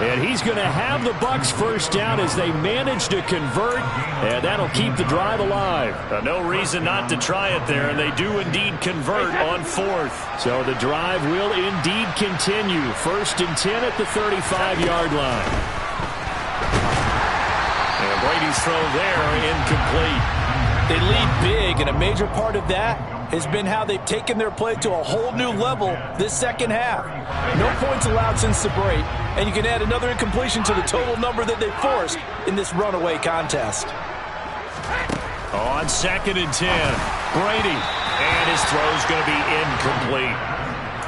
And he's going to have the Bucs first down as they manage to convert, and that'll keep the drive alive. No reason not to try it there, and they do indeed convert on fourth. So the drive will indeed continue. 1st and 10 at the 35-yard line. And Brady's throw there, incomplete. They lead big, and a major part of that has been how they've taken their play to a whole new level this second half. No points allowed since the break, and you can add another incompletion to the total number that they forced in this runaway contest. On 2nd and 10, Brady, and his throw's going to be incomplete.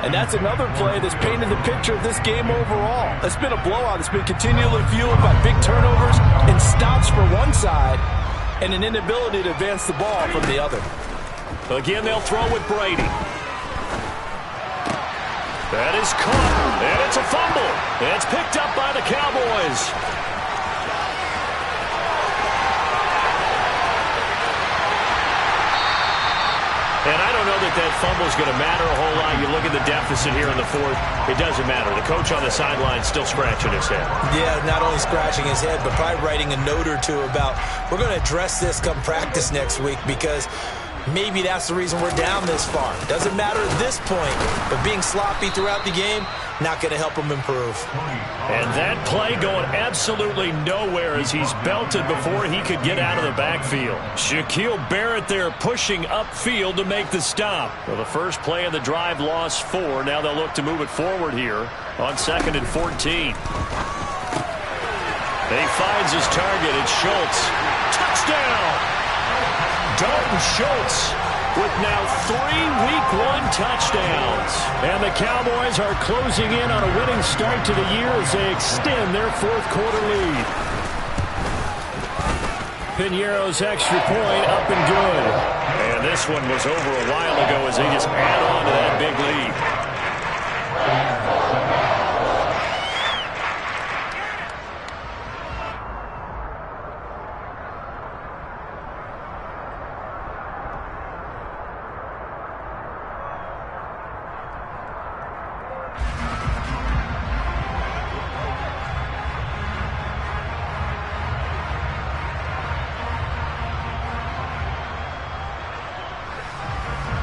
And that's another play that's painted the picture of this game overall. It's been a blowout. It's been continually fueled by big turnovers and stops for one side and an inability to advance the ball from the other. Again, they'll throw with Brady. That is caught, and it's a fumble. It's picked up by the Cowboys. And I don't know that fumble is going to matter a whole lot. You look at the deficit here in the fourth, it doesn't matter. The coach on the sideline still scratching his head. Yeah, not only scratching his head, but probably writing a note or two about, we're going to address this come practice next week because maybe that's the reason we're down this far. Doesn't matter at this point, but being sloppy throughout the game, not going to help him improve. And that play going absolutely nowhere as he's belted before he could get out of the backfield. Shaquille Barrett there pushing upfield to make the stop. Well, the first play of the drive lost 4. Now they'll look to move it forward here on 2nd and 14. He finds his target. It's Schultz. Touchdown! Dalton Schultz with now 3 Week 1 touchdowns. And the Cowboys are closing in on a winning start to the year as they extend their 4th quarter lead. Piñeiro's extra point up and good. And this one was over a while ago as they just add on to that big lead.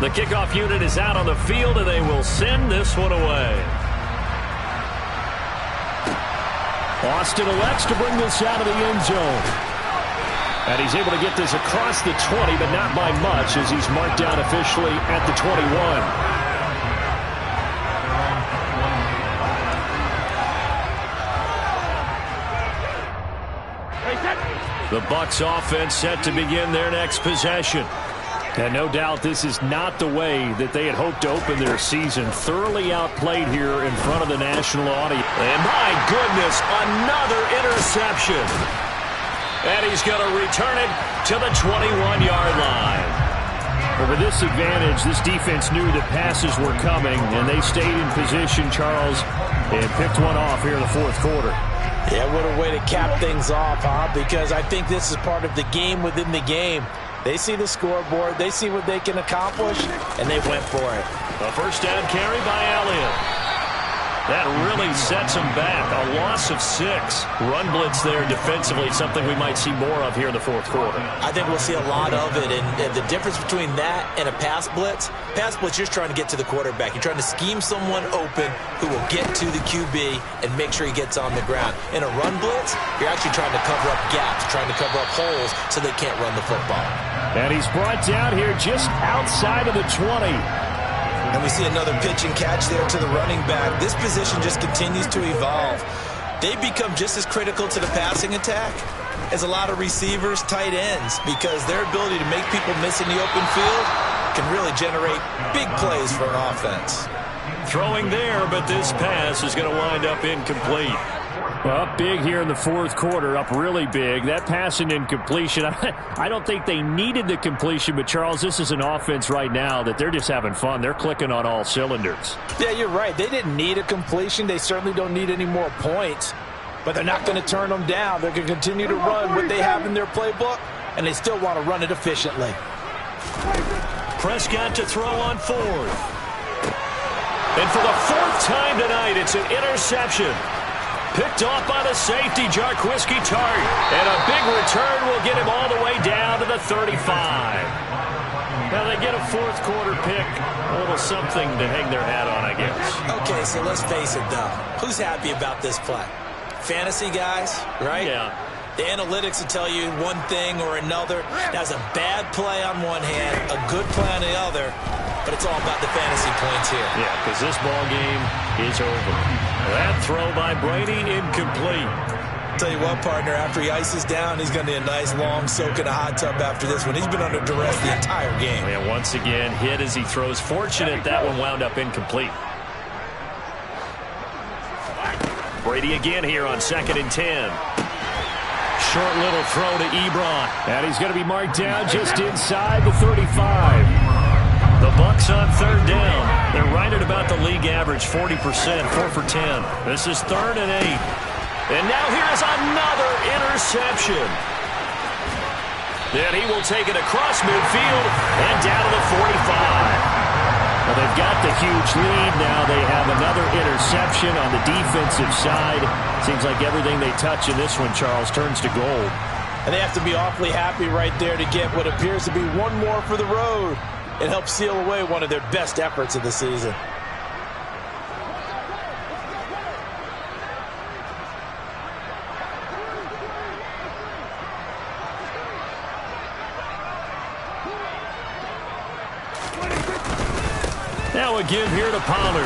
The kickoff unit is out on the field, and they will send this one away. Austin elects to bring this out of the end zone. And he's able to get this across the 20, but not by much as he's marked down officially at the 21. The Bucs offense set to begin their next possession. And no doubt this is not the way that they had hoped to open their season. Thoroughly outplayed here in front of the national audience. And my goodness, another interception. And he's going to return it to the 21-yard line. Well, with this advantage, this defense knew that passes were coming, and they stayed in position, Charles, and picked one off here in the fourth quarter. Yeah, what a way to cap things off, huh? Because I think this is part of the game within the game. They see the scoreboard, they see what they can accomplish, and they went for it. A first down carry by Elliott. That really sets them back. A loss of 6. Run blitz there defensively, something we might see more of here in the fourth quarter. I think we'll see a lot of it, and the difference between that and a pass blitz, you're just trying to get to the quarterback. You're trying to scheme someone open who will get to the QB and make sure he gets on the ground. In a run blitz, you're actually trying to cover up gaps, trying to cover up holes so they can't run the football. And he's brought down here just outside of the 20. And we see another pitch and catch there to the running back. This position just continues to evolve. They become just as critical to the passing attack as a lot of receivers, tight ends, because their ability to make people miss in the open field can really generate big plays for an offense. Throwing there, but this pass is going to wind up incomplete. Well, up big here in the fourth quarter, up really big. That pass and incompletion, I don't think they needed the completion, but, Charles, this is an offense right now that they're just having fun. They're clicking on all cylinders. Yeah, you're right. They didn't need a completion. They certainly don't need any more points, but they're not going to turn them down. They're going to continue to run what they have in their playbook, and they still want to run it efficiently. Prescott to throw on 4th. And for the 4th time tonight, it's an interception. Picked off by the safety, Jarquiski Tart. And a big return will get him all the way down to the 35. Now they get a fourth quarter pick. A little something to hang their hat on, I guess. Okay, so let's face it, though. Who's happy about this play? Fantasy guys, right? Yeah. The analytics will tell you one thing or another. That's a bad play on one hand, a good play on the other, but it's all about the fantasy points here. Yeah, because this ball game is over. That throw by Brady, incomplete. Tell you what, partner, after he ices down, he's going to need a nice long soak in a hot tub after this one. He's been under duress the entire game. And once again, hit as he throws. Fortunate that one wound up incomplete. Brady again here on 2nd and 10. Short little throw to Ebron. And he's going to be marked down just inside the 35. The Bucs on 3rd down. They're right at about the league average, 40%, 4 for 10. This is 3rd and 8. And now here's another interception. Then he will take it across midfield and down to the 45. Well, they've got the huge lead now. They have another interception on the defensive side. Seems like everything they touch in this one, Charles, turns to gold. And they have to be awfully happy right there to get what appears to be one more for the road. It helps seal away one of their best efforts of the season. Now a give here to Pollard.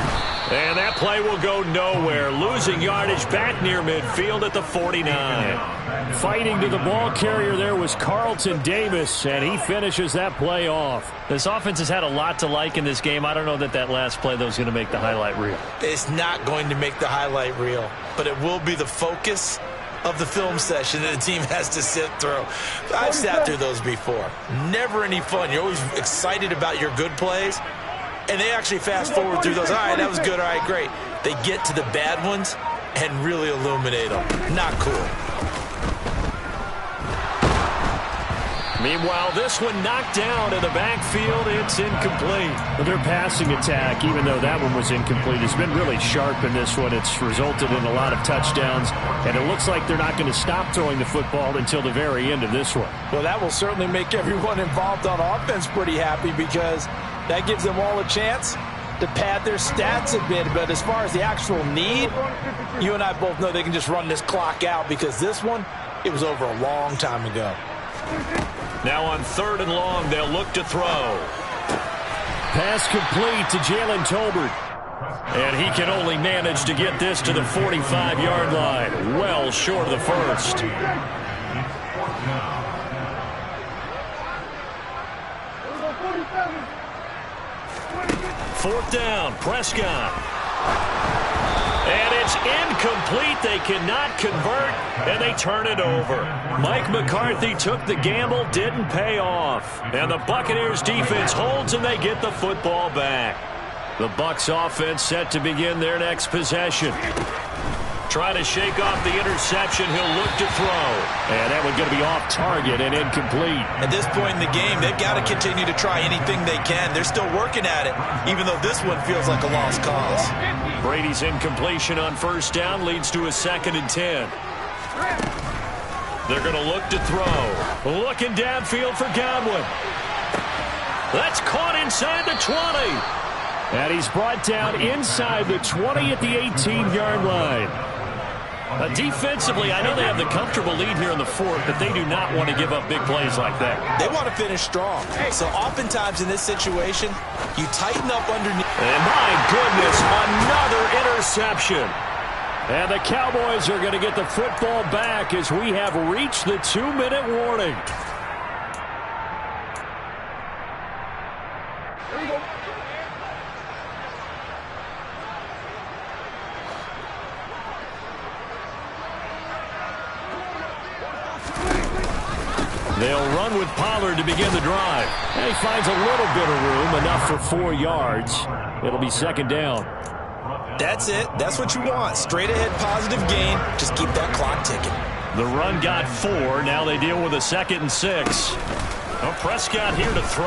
And that play will go nowhere. Losing yardage back near midfield at the 49. Fighting to the ball carrier there was Carlton Davis, and he finishes that play off. This offense has had a lot to like in this game. I don't know that that last play, though, is going to make the highlight reel. It's not going to make the highlight reel, but it will be the focus of the film session that the team has to sit through. I've sat through those before. Never any fun. You're always excited about your good plays, and they actually fast forward through those. All right, that was good. All right, great. They get to the bad ones and really illuminate them. Not cool. Meanwhile, this one knocked down in the backfield. It's incomplete. But their passing attack, even though that one was incomplete, has been really sharp in this one. It's resulted in a lot of touchdowns, and it looks like they're not going to stop throwing the football until the very end of this one. Well, that will certainly make everyone involved on offense pretty happy, because that gives them all a chance to pad their stats a bit. But as far as the actual need, you and I both know they can just run this clock out, because this one, it was over a long time ago. Now on 3rd and long, they'll look to throw. Pass complete to Jalen Tolbert. And he can only manage to get this to the 45-yard line. Well short of the first. Fourth down, Prescott. And it's incomplete. They cannot convert, and they turn it over. Mike McCarthy took the gamble, didn't pay off. And the Buccaneers defense holds, and they get the football back. The Bucs offense set to begin their next possession. Trying to shake off the interception. He'll look to throw. And that one's going to be off target and incomplete. At this point in the game, they've got to continue to try anything they can. They're still working at it, even though this one feels like a lost cause. Brady's incompletion on first down leads to a 2nd and 10. They're going to look to throw. Looking downfield for Godwin. That's caught inside the 20. And he's brought down inside the 20 at the 18-yard line. Defensively, I know they have the comfortable lead here in the fourth, but they do not want to give up big plays like that. They want to finish strong. So oftentimes in this situation, you tighten up underneath. And my goodness, another interception. And the Cowboys are going to get the football back as we have reached the 2-minute warning. They'll run with Pollard to begin the drive. And he finds a little bit of room, enough for 4 yards. It'll be 2nd down. That's it. That's what you want. Straight ahead positive gain. Just keep that clock ticking. The run got 4. Now they deal with a 2nd and 6. Well, Prescott here to throw.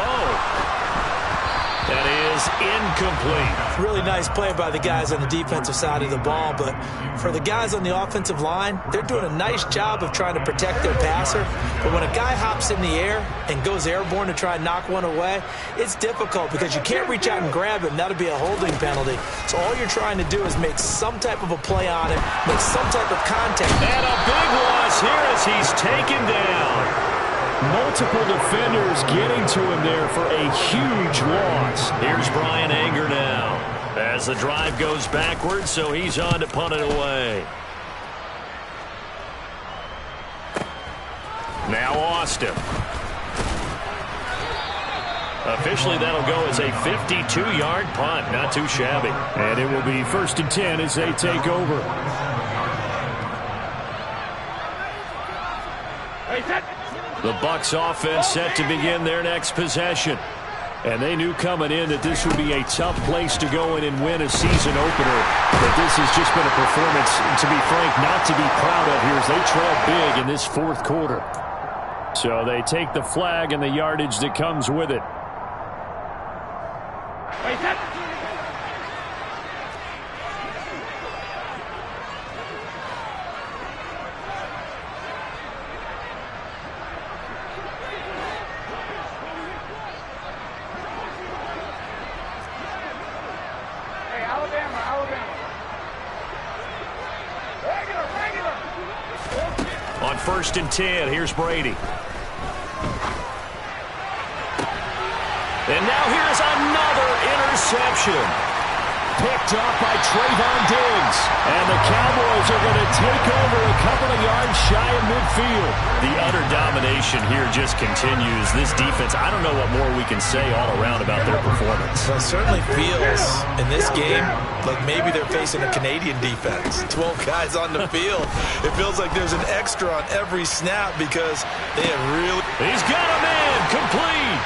That is incomplete. Really nice play by the guys on the defensive side of the ball, but for the guys on the offensive line, they're doing a nice job of trying to protect their passer. But when a guy hops in the air and goes airborne to try and knock one away, it's difficult because you can't reach out and grab him. That'll be a holding penalty. So all you're trying to do is make some type of a play on him, make some type of contact. And a big loss here as he's taken down. Multiple defenders getting to him there for a huge loss. Here's Brian Anger now as the drive goes backwards, so he's on to punt it away. Now Austin. Officially, that'll go as a 52-yard punt. Not too shabby. And it will be 1st and 10 as they take over. The Bucs offense set to begin their next possession. And they knew coming in that this would be a tough place to go in and win a season opener. But this has just been a performance, to be frank, not to be proud of here as they trail big in this 4th quarter. So they take the flag and the yardage that comes with it. On 1st and 10, here's Brady. And now here's another interception. Picked up by Trayvon Diggs. And the Cowboys are going to take over a couple of yards shy of midfield. The utter domination here just continues. This defense, I don't know what more we can say all around about their performance. Well, it certainly feels in this game like maybe they're facing a Canadian defense. 12 guys on the field. It feels like there's an extra on every snap because they have really... He's got a man complete.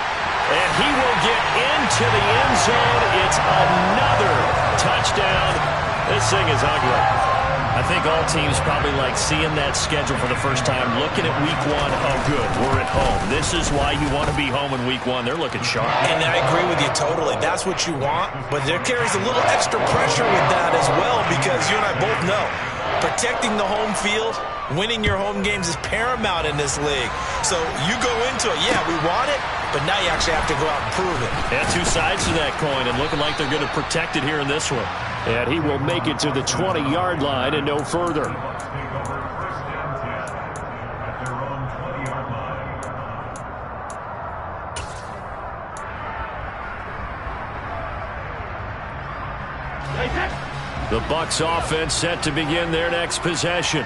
And he will get into the end zone. It's another touchdown. This thing is ugly. I think all teams probably like seeing that schedule for the first time, looking at week 1. Oh, good, we're at home. This is why you want to be home in week 1. They're looking sharp. And I agree with you totally. That's what you want. But there carries a little extra pressure with that as well because you and I both know protecting the home field, winning your home games is paramount in this league. So you go into it, yeah, we want it, but now you actually have to go out and prove it. Yeah, 2 sides to that coin, and looking like they're going to protect it here in this one. And he will make it to the 20-yard line and no further. The Bucs offense set to begin their next possession.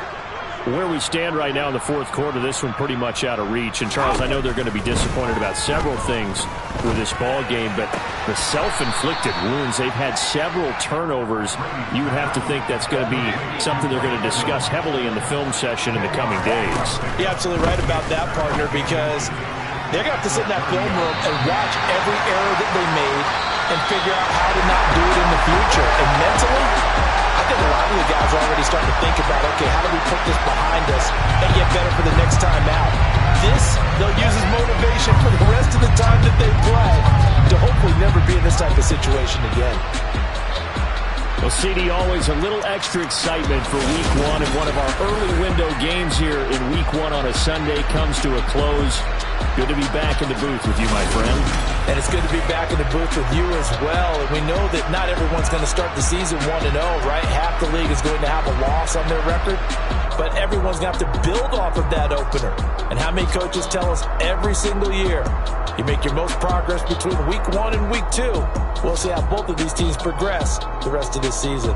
Where we stand right now in the fourth quarter, this one pretty much out of reach. And, Charles, I know they're going to be disappointed about several things with this ball game, but the self-inflicted wounds, they've had several turnovers. You would have to think that's going to be something they're going to discuss heavily in the film session in the coming days. You're absolutely right about that, partner, because they're going to have to sit in that film room and watch every error that they made and figure out how to not do it in the future. And mentally, I think a lot of the guys are already starting to think about, okay, how do we put this behind us and get better for the next time out? This, they'll use as motivation for the rest of the time that they play to hopefully never be in this type of situation again. Well, CD, always a little extra excitement for Week 1, and one of our early window games here in Week 1 on a Sunday comes to a close. Good to be back in the booth with you, my friend. And it's good to be back in the booth with you as well. And we know that not everyone's going to start the season 1-0, right? Half the league is going to have a loss on their record. But everyone's going to have to build off of that opener. And how many coaches tell us every single year, you make your most progress between Week 1 and Week 2. We'll see how both of these teams progress the rest of this season.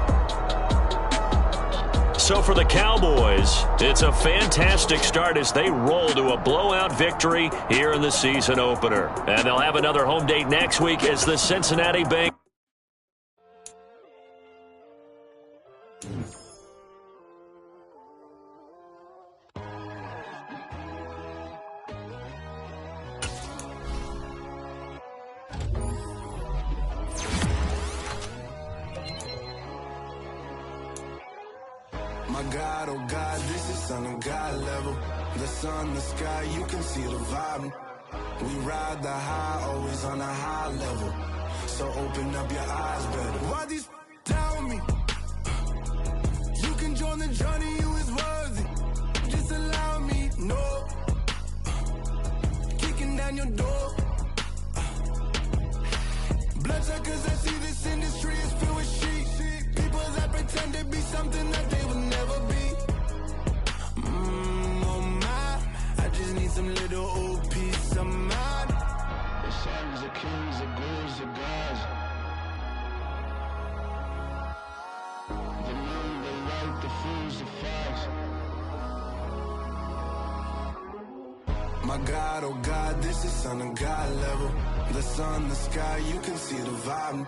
So for the Cowboys, it's a fantastic start as they roll to a blowout victory here in the season opener. And they'll have another home date next week as the Cincinnati Bengals. My God, oh God, this is Son of God level. The sun, the sky, you can see the vibe. We ride the high, always on a high level. So open up your eyes better. Why these tell me? You can join the journey, you is worthy. Just allow me, no. Kicking down your door. Bloodsuckers, I see this industry is filled with sheep. People that pretend to be something that they will never be. Oh my, I just need some little old peace of mind. The sons of kings, the ghouls, the gods. The moon, the light, the fools, the facts. My God, oh God, this is Son of God level. The sun, the sky, you can see the vibe.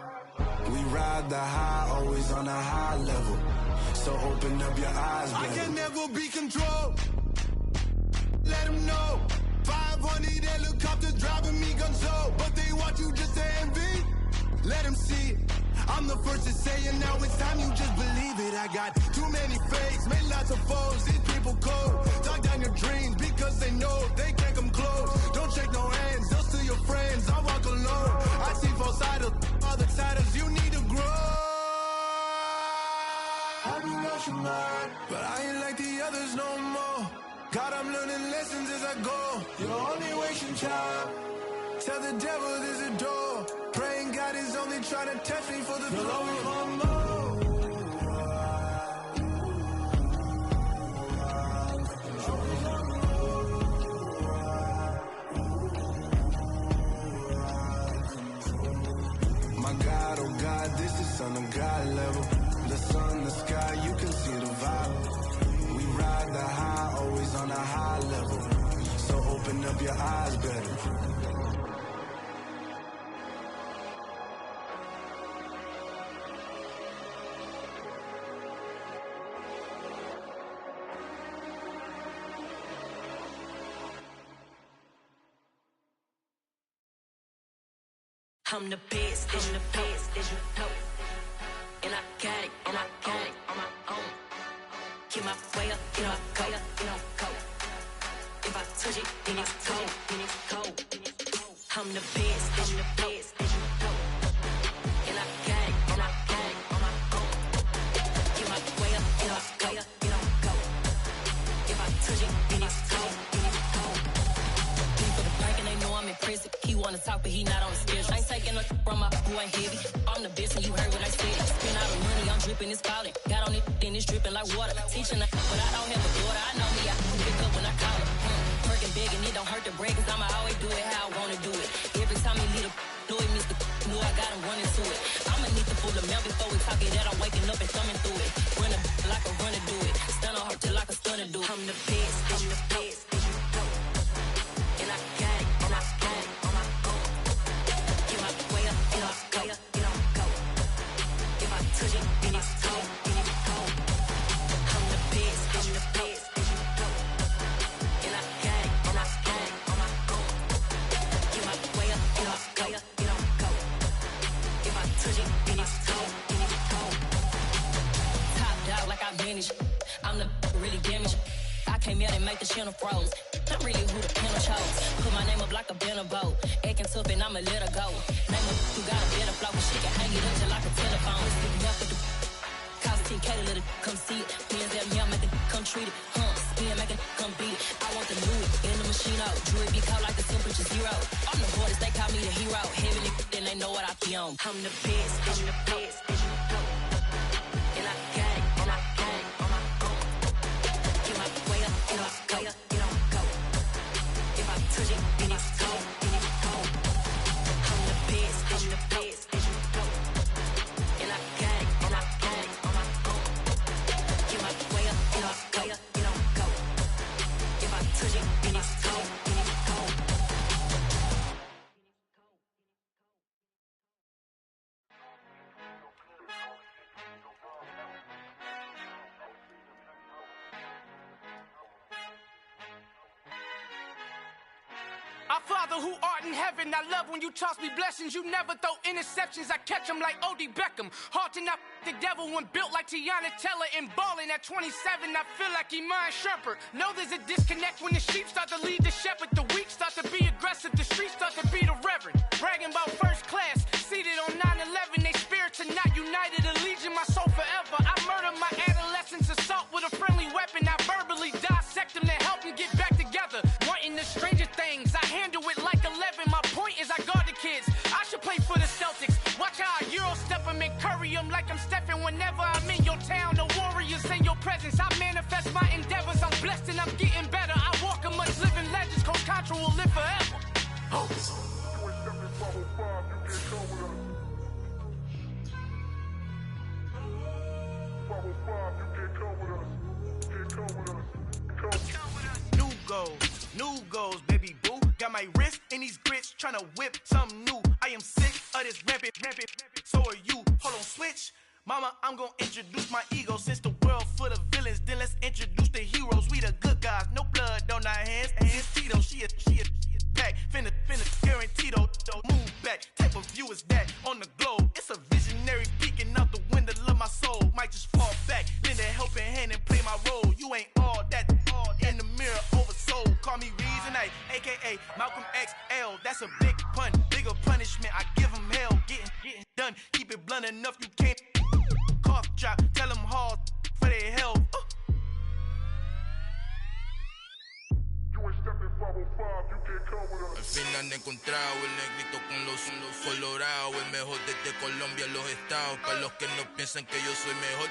We ride the high, always on a high level. So open up your eyes, baby. I can never be controlled. Let them know. 500 helicopters driving me gonzo. But they want you just to envy. Let them see it. I'm the first to say it, now it's time you just believe it. I got too many fakes, made lots of foes. These people cold. Talk down your dreams because they know they can't come close. Don't shake no hands, they'll steal your friends. I walk alone. I see false idols, other siders, you need to grow. I've been lost your mind, but I ain't like the others no more. God, I'm learning lessons as I go. You're only wasting time. Tell the devil there's a door. Praying God is only trying to test me for the flow. My God, oh God, this is Son of God level. The sun, the sky, you can see the vibe. We ride the high, always on a high level. So open up your eyes better. I'm the best, I'm the best, as you know. And I got it, and I got it on my own. Get my way up, get my go, go. If I touch it, then it's cold, then it's cold. I'm the best, I'm the best, as you know. And I got it, and I got it on my own. Get my way up, get my go. If I touch it, then it's cold, then it's cold. People the bank and they know I'm impressive. He wanna talk, but he not on the schedule. I ain't taking no from my boy ain't heavy. I'm the best and you heard what I said. Spend all the money, I'm dripping, it's falling. Got on it, then it's dripping like water. Teaching her, but I don't have a daughter. I know me, I pick up when I call it. Working big and it don't hurt to break, cause I'ma always do it how I wanna do it. Every time he lead a do it, Mr. Knew I got him running to it. I'ma need to pull the mail before we talk it that I'm waking up and thumbing through it. Run a like a runner do it. Stun on her till like a stunner do it. touch it, then it's cold. Top dog like I vanished. I'm the really damaged. I came out and make the channel froze. I'm really who the panel chose. Put my name up like a banner boat. Acting tough and I'ma let her go. Name her who got a better flow. She can hang it up just like a telephone. Stick me up with the cost 10K to let it come see it. Me and them young make it come treat it. Spin make it come beat it. I want the new in the machine out. Jewelry be caught like the temperature zero. I'm the hardest, they call me the hero. Heavenly, then they know what I be on. I'm the best, I'm the best, and you know. And I got it, and I got it on my own. Get my way up, and I go, you don't go. If I touch it, then it's cold, then it's cold. I'm the best, I'm the best, and you know. And I got it, and I got it on my own. Get my way up, and I go, you don't go. If I touch it, then it's cold, then it's cold. Our Father who art in heaven, I love when you toss me blessings. You never throw interceptions, I catch them like O.D. Beckham. Hard to not the devil when built like Tiana Taylor and balling at 27. I feel like Iman Shumpert. Know there's a disconnect when the sheep start to lead the shepherd. The weak start to be aggressive, the streets start to be the reverend. Bragging about first class, seated on 9/11. They spirits are not united, a legion, my soul forever. I murder my adolescence, assault with a friendly weapon. I verbally dissect them to help them get back together. Wanting the stranger things, I handle it like 11. My point is I guard the kids. I should play for the Celtics. Watch how I Euro step them and curry them like I'm Stephen. Whenever I'm in your town, the Warriors in your presence. I manifest my endeavors. I'm blessed and I'm getting better. I walk amongst living legends. Coach Contra will live forever. Oh. New goals, baby boo. Got my wrist in these grits, tryna whip something new. I am sick of this rampant. So are you. Hold on, switch. Mama, I'm gonna introduce my ego. Since the world full of villains, then let's introduce the heroes. We the good guys, no blood on our hands. Hands Tito, she a pack. Finna, guaranteed, move back. Type of view is that on the globe? It's a visionary peeking out the window of my soul. Might just fall back, lend a helping hand and play my role. You ain't all that in the mirror oversold. Call me Reason A, aka Malcolm XL. That's a big pun, bigger punishment. I give him hell, getting done. Keep it blunt enough, you can't cough drop. Tell them hard for their health. Al fin han encontrado el negrito con los colorados, el mejor desde Colombia a los estados. Para los que no piensan que yo soy mejor,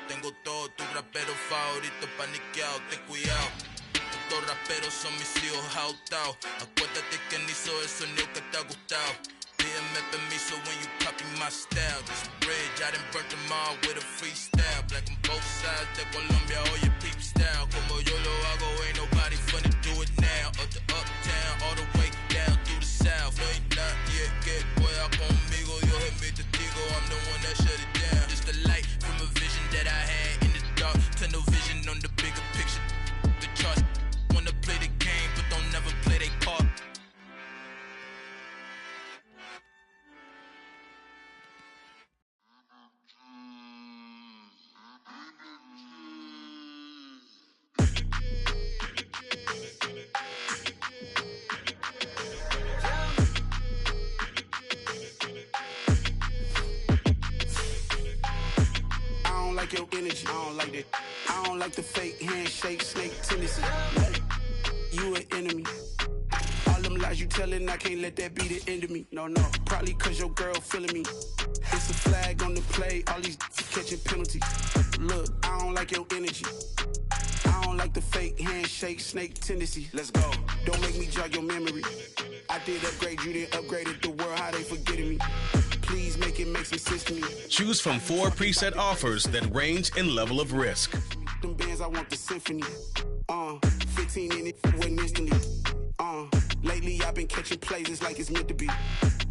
tengo todo, tu rapero favorito paniqueado, ten cuidado. Estos raperos son mis hijos adoptados. Acuérdate que ni hizo el sonido que te ha gustado. Pídeme permiso when you copy my style. This bridge, I done burnt them all with a freestyle. Black on both sides de Colombia, oye peep style. Como yo lo hago, ain't nobody finna do it now. Up to uptown, all the way down through the south. No ain't not yet, que pueda conmigo. Dios es mi testigo, I'm the one that shut it down. Just a light from a vision that I had in the dark. Tunnel vision on the bigger picture. The charts wanna play the game, but don't never play their part. Your energy, I don't like that. I don't like the fake handshake, snake tendency. You an enemy. All them lies you telling, I can't let that be the end of me. No, probably cause your girl feeling me. It's a flag on the play, all these catching penalties. Look, I don't like your energy. I don't like the fake handshake, snake tendency. Let's go. Don't make me jog your memory. I did upgrade you, then upgraded the world, how they forgetting me. Please make it make some sense to me. Choose from 4 preset offers that range in level of risk. Them bands, I want the symphony. 15 in it, wasn't instantly. Lately I've been catching plays, it's like it's meant to be.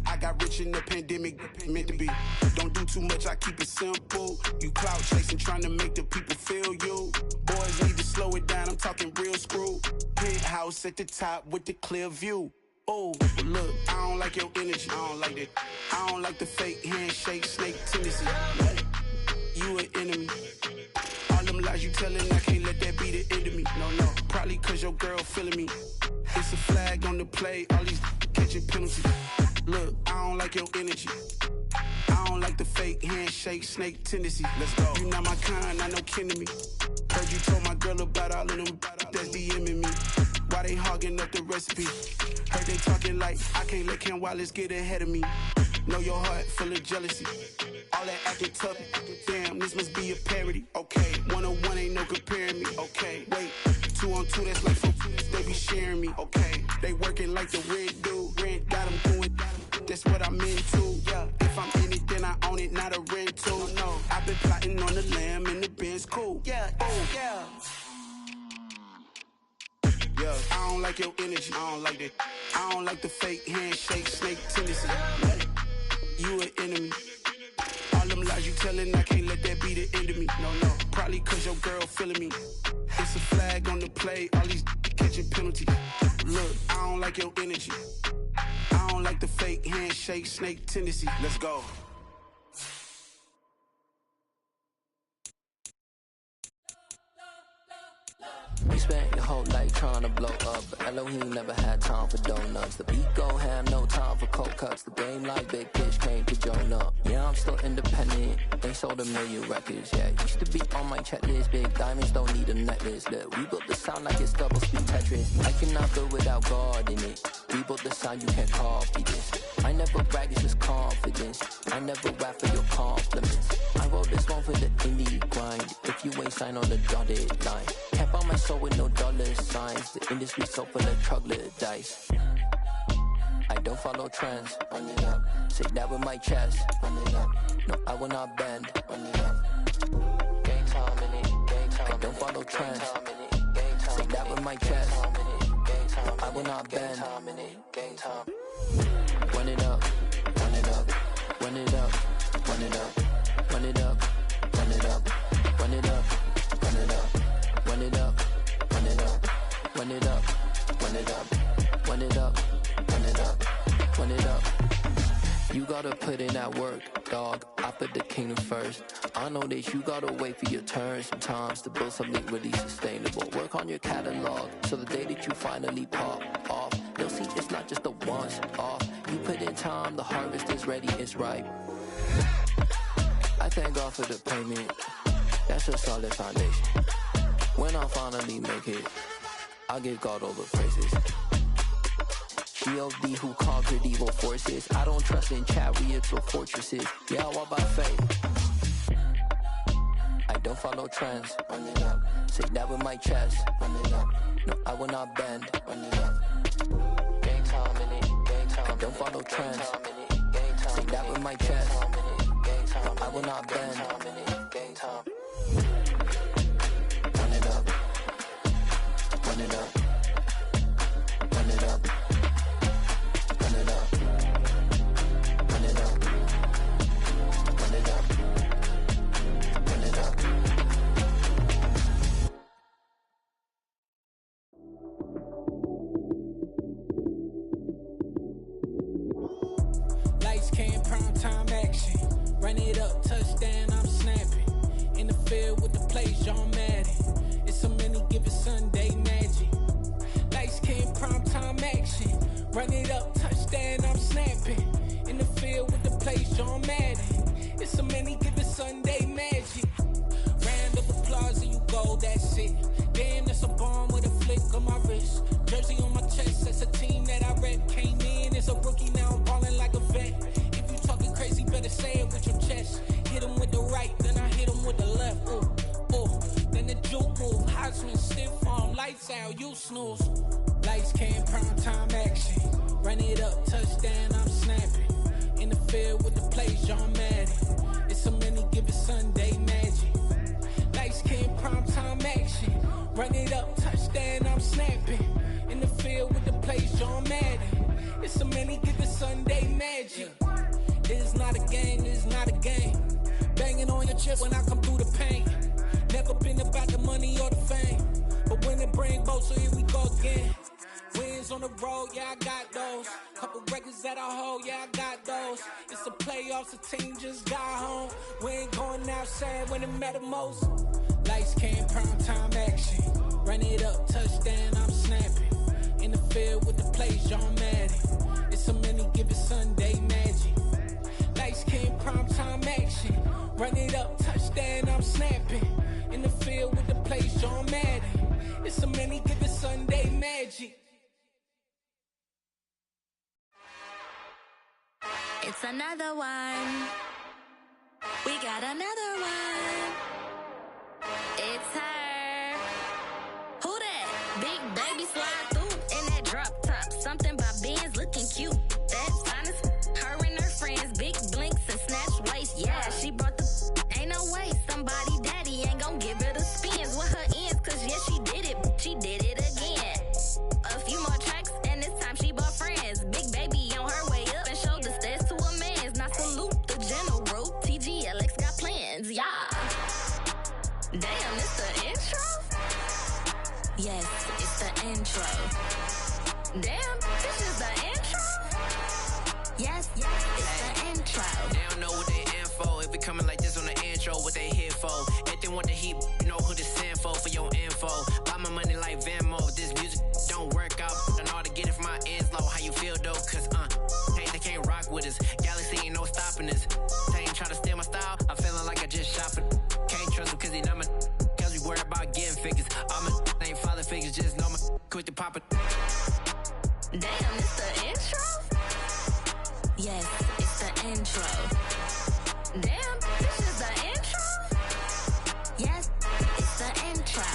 I got rich in the pandemic, meant to be. Don't do too much, I keep it simple. You clout chasing, trying to make the people feel you. Boys need to slow it down, I'm talking real screw. Penthouse at the top with the clear view. Oh, look, I don't like your energy. I don't like that. I don't like the fake handshake, snake tendency. You an enemy. All them lies you telling, I can't let that be the end of me. No, probably cause your girl feeling me. It's a flag on the play, all these catching penalties. Look, I don't like your energy. I don't like the fake handshake, snake tendency. Let's go. You not my kind, not no kin to me. Heard you told my girl about all of them that's DMing me. Why they hogging up the recipe? Heard they talking like I can't let Ken Wallace get ahead of me. Know your heart full of jealousy. All that acting tough, damn, this must be a parody. Okay, 101 ain't no comparing me. Okay, wait, 2 on 2, that's like 4. They be sharing me. Okay, they working like the red dude. Rent got them going, that's what I'm into. Yeah, if I'm in it, then I own it, not a rental. No, I've been plotting on the lamb and the Benz cool. Yeah, yeah. Yeah, I don't like your energy. I don't like that. I don't like the fake handshake, snake tendency. You an enemy. All them lies you telling, I can't let that be the end of me. No, probably cause your girl feeling me. It's a flag on the play, all these catching penalties. Look, I don't like your energy. I don't like the fake handshake, snake tendency. Let's go. You spent your whole life trying to blow up, but Elohim never had time for donuts. The beat go ham, no time for cold cuts. The game like Big Fish came to Jonah. Yeah, I'm still independent. They sold 1 million records. Yeah, used to be on my checklist. Big diamonds don't need a necklace. Look, we built the sound like it's double speed Tetris. I cannot build without God in it. We built the sound, you can't copy this. I never brag, it's just confidence. I never rap for your compliments. I wrote this one for the indie grind. If you ain't signed on the dotted line, can't buy my soul with no dollar signs. The industry so full of troglodytes. I don't follow trends. Run it up. Say that with my chest. Run it up. No, I will not bend. Run it up. Gang time in it. Gang time. I don't follow trends. Say that with my chest. No, I will not bend. Gang time. Run it up. Run it up. Run it up. Run it up. Run it up. Run it up. Run it up. Run it up. Run it up. Run it up. Run it up. Run it up. Run it up. Run it up. Run it up. You gotta put in that work, dog. I put the kingdom first. I know that you gotta wait for your turn sometimes to build something really sustainable. Work on your catalog, so the day that you finally pop off, they'll see it's not just a once off. You put in time, the harvest is ready, it's ripe. I thank God for the payment. That's a solid foundation. When I finally make it, I'll give God all the praises. G.O.D. who conquered evil forces. I don't trust in chariots or fortresses. Yeah, I walk by faith. I don't follow trends. Run it up. Say that with my chest. Run it up. No, I will not bend. Run it up. Gang time in it. Gang time. I don't follow trends. Say that with my chest. No, I will not bend. Gang time. Run it up. Run it up. Run it up. Run it up. Run it up. Run it up. Run it up. Lights, cam, prime time action. Run it up, touchdown, I'm snapping. In the field with the plays, John Madden. It's so many, give it Sunday magic. Lights, cam, prime time action. Run it up, touchdown, I'm snapping. In the field with the plays, John Madden. It's so many, give it Sunday magic. Round of applause and you go, that's it. Damn, that's a bomb with a flick on my wrist. Jersey on my chest, that's a team that I rep. Came in as a rookie, now I'm balling like a vet. If you talking crazy, better say it with your chest. Hit him with the right, then I hit him with the left. Ooh, ooh. Then the juke move, Heisman, stiff arm, lights out, you snooze. Lights, cam, prime time action. Run it up, touchdown, I'm snapping. In the field with the plays, John Madden. It's so many, give it Sunday magic. Lights, cam, prime time action. Run it up, touchdown, I'm snapping. In the field with the plays, John Madden. It's so many, give it Sunday magic. This is not a game, this is not a game. Banging on your chest when I come through the pain. Never been about the money or the fame. But when it bring both, so here we go again. Wins on the road, yeah, I got those. Couple records that I hold, yeah, I got those. It's the playoffs, the team just got home. We ain't going outside when it matter most. Lights came, prime time action. Run it up, touchdown, I'm snapping. In the field with the plays, John Madden. It's a many given Sunday magic. Lights came, prime time action. Run it up, touchdown, I'm snapping. In the field with the plays, John Madden. It's a many given Sunday magic. It's another one. We got another one. It's her. Who that? Big baby slide through in that drop top. Something by Benz looking cute. That's honest. Her and her friends, big blinks and snatch waist. Yeah, she brought the. Ain't no way somebody daddy ain't gon' give her the spins with her ends. Cause yeah, she did it. She did it again. A few more tracks and this time she bought friends. Big baby on her way up and showed the stairs to a man's. Now salute the general. TGLX got plans, yeah. Damn, it's the intro? Yes, it's the intro. Damn, this is the intro? Yes, it's the intro. They don't know what they in for. If it coming like this on the intro, what they here for? If they want the heat, you know who to send for your info. Buy my money like Venmo. If this music don't work out, I know how to get it from my ends low. How you feel though? Cause hey, they can't rock with us. Galaxy ain't no stopping us. They ain't try to steal my style. I'm feeling like I just shop it. Can't trust them cause they not my. Cause we worried about getting figures. All my ain't father figures. Just know my quick to pop it. Damn, it's the intro? Yes, it's the intro. Damn, this is the intro? Yes, it's the intro.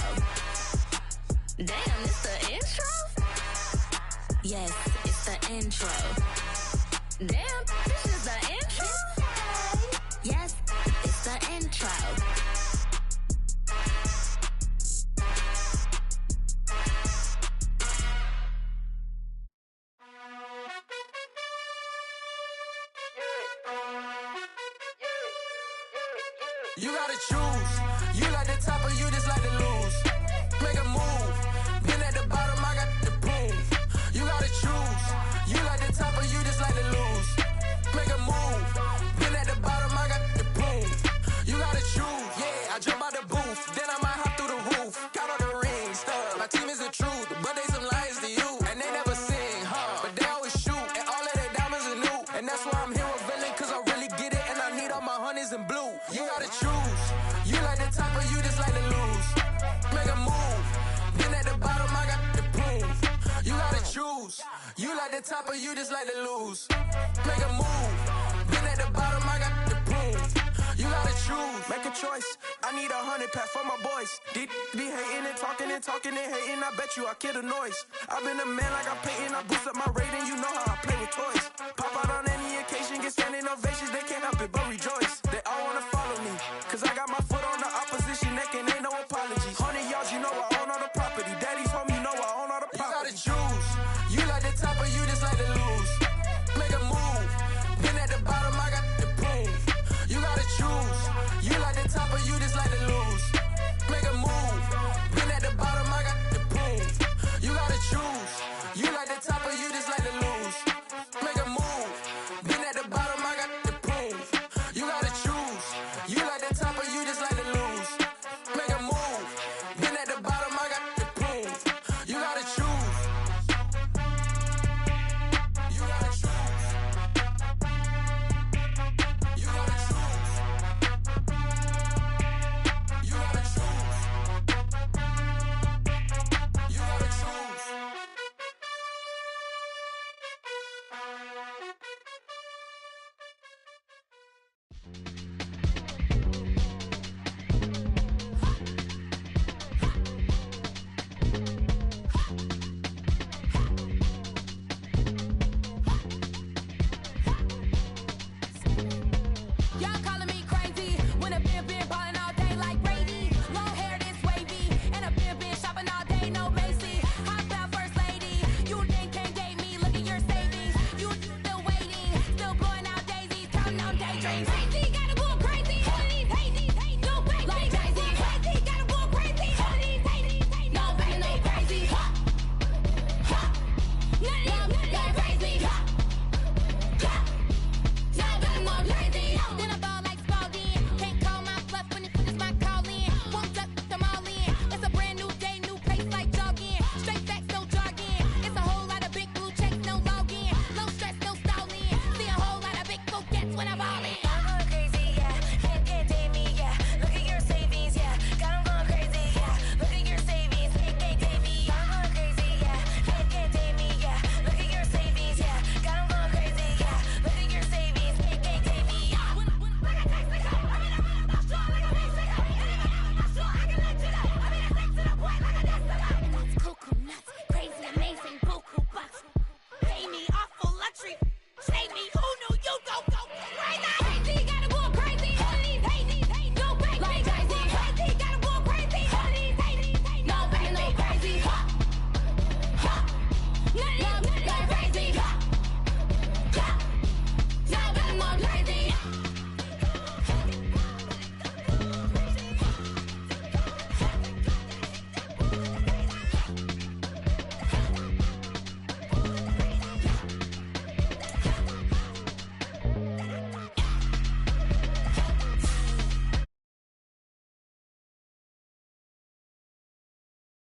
Damn, it's the intro? Yes, it's the intro. Damn, this is the intro? Yes, it's the intro. You gotta choose. You like the top or you just like to lose. Make a move. Been at the bottom, I got the proof. You gotta choose. You like the top or you just like to lose. Make a move. Been at the bottom, I got the proof. You gotta choose. Yeah, I jump out the booth. Then I might hop through the roof. Count all the rings. My team is the truth, but they some liars to you. And they never sing, but they always shoot. And all of their diamonds are new. And that's why I'm here with villain, cause I really get it. And I need all my honeys in blue. You gotta choose. You like the top or you just like to lose. Make a move. Been at the bottom, I got the proof. You gotta choose. You like the top or you just like to lose. Make a move. Been at the bottom, I got the proof. You gotta choose. Make a choice. I need 100 pack for my boys. Be hating and talking and talking and hating. I bet you I kill the noise. I've been a man like I'm Peyton. I boost up my rating. You know how I play with toys. Pop out on any occasion, get standing ovations. They can't help it but rejoice. They all wanna follow me, cause I got my foot on the opposition neck and ain't no apologies. 100 yards, you know I own all the property. Daddy's home, you know I own all the property. You gotta choose. You like the top or you just like to lose. Make a move. Been at the bottom, I got the proof. You gotta choose. You like the top or you just like to lose. Make a move. Been at the bottom, I got the proof. You gotta choose. You like the top or you just like to lose. Make a move. Been at the bottom, I got the proof. You gotta choose. You like the top or you just like to lose. Make a move. Been at the bottom, I got the proof. You gotta choose. You gotta choose. You gotta choose. You gotta choose. You gotta choose.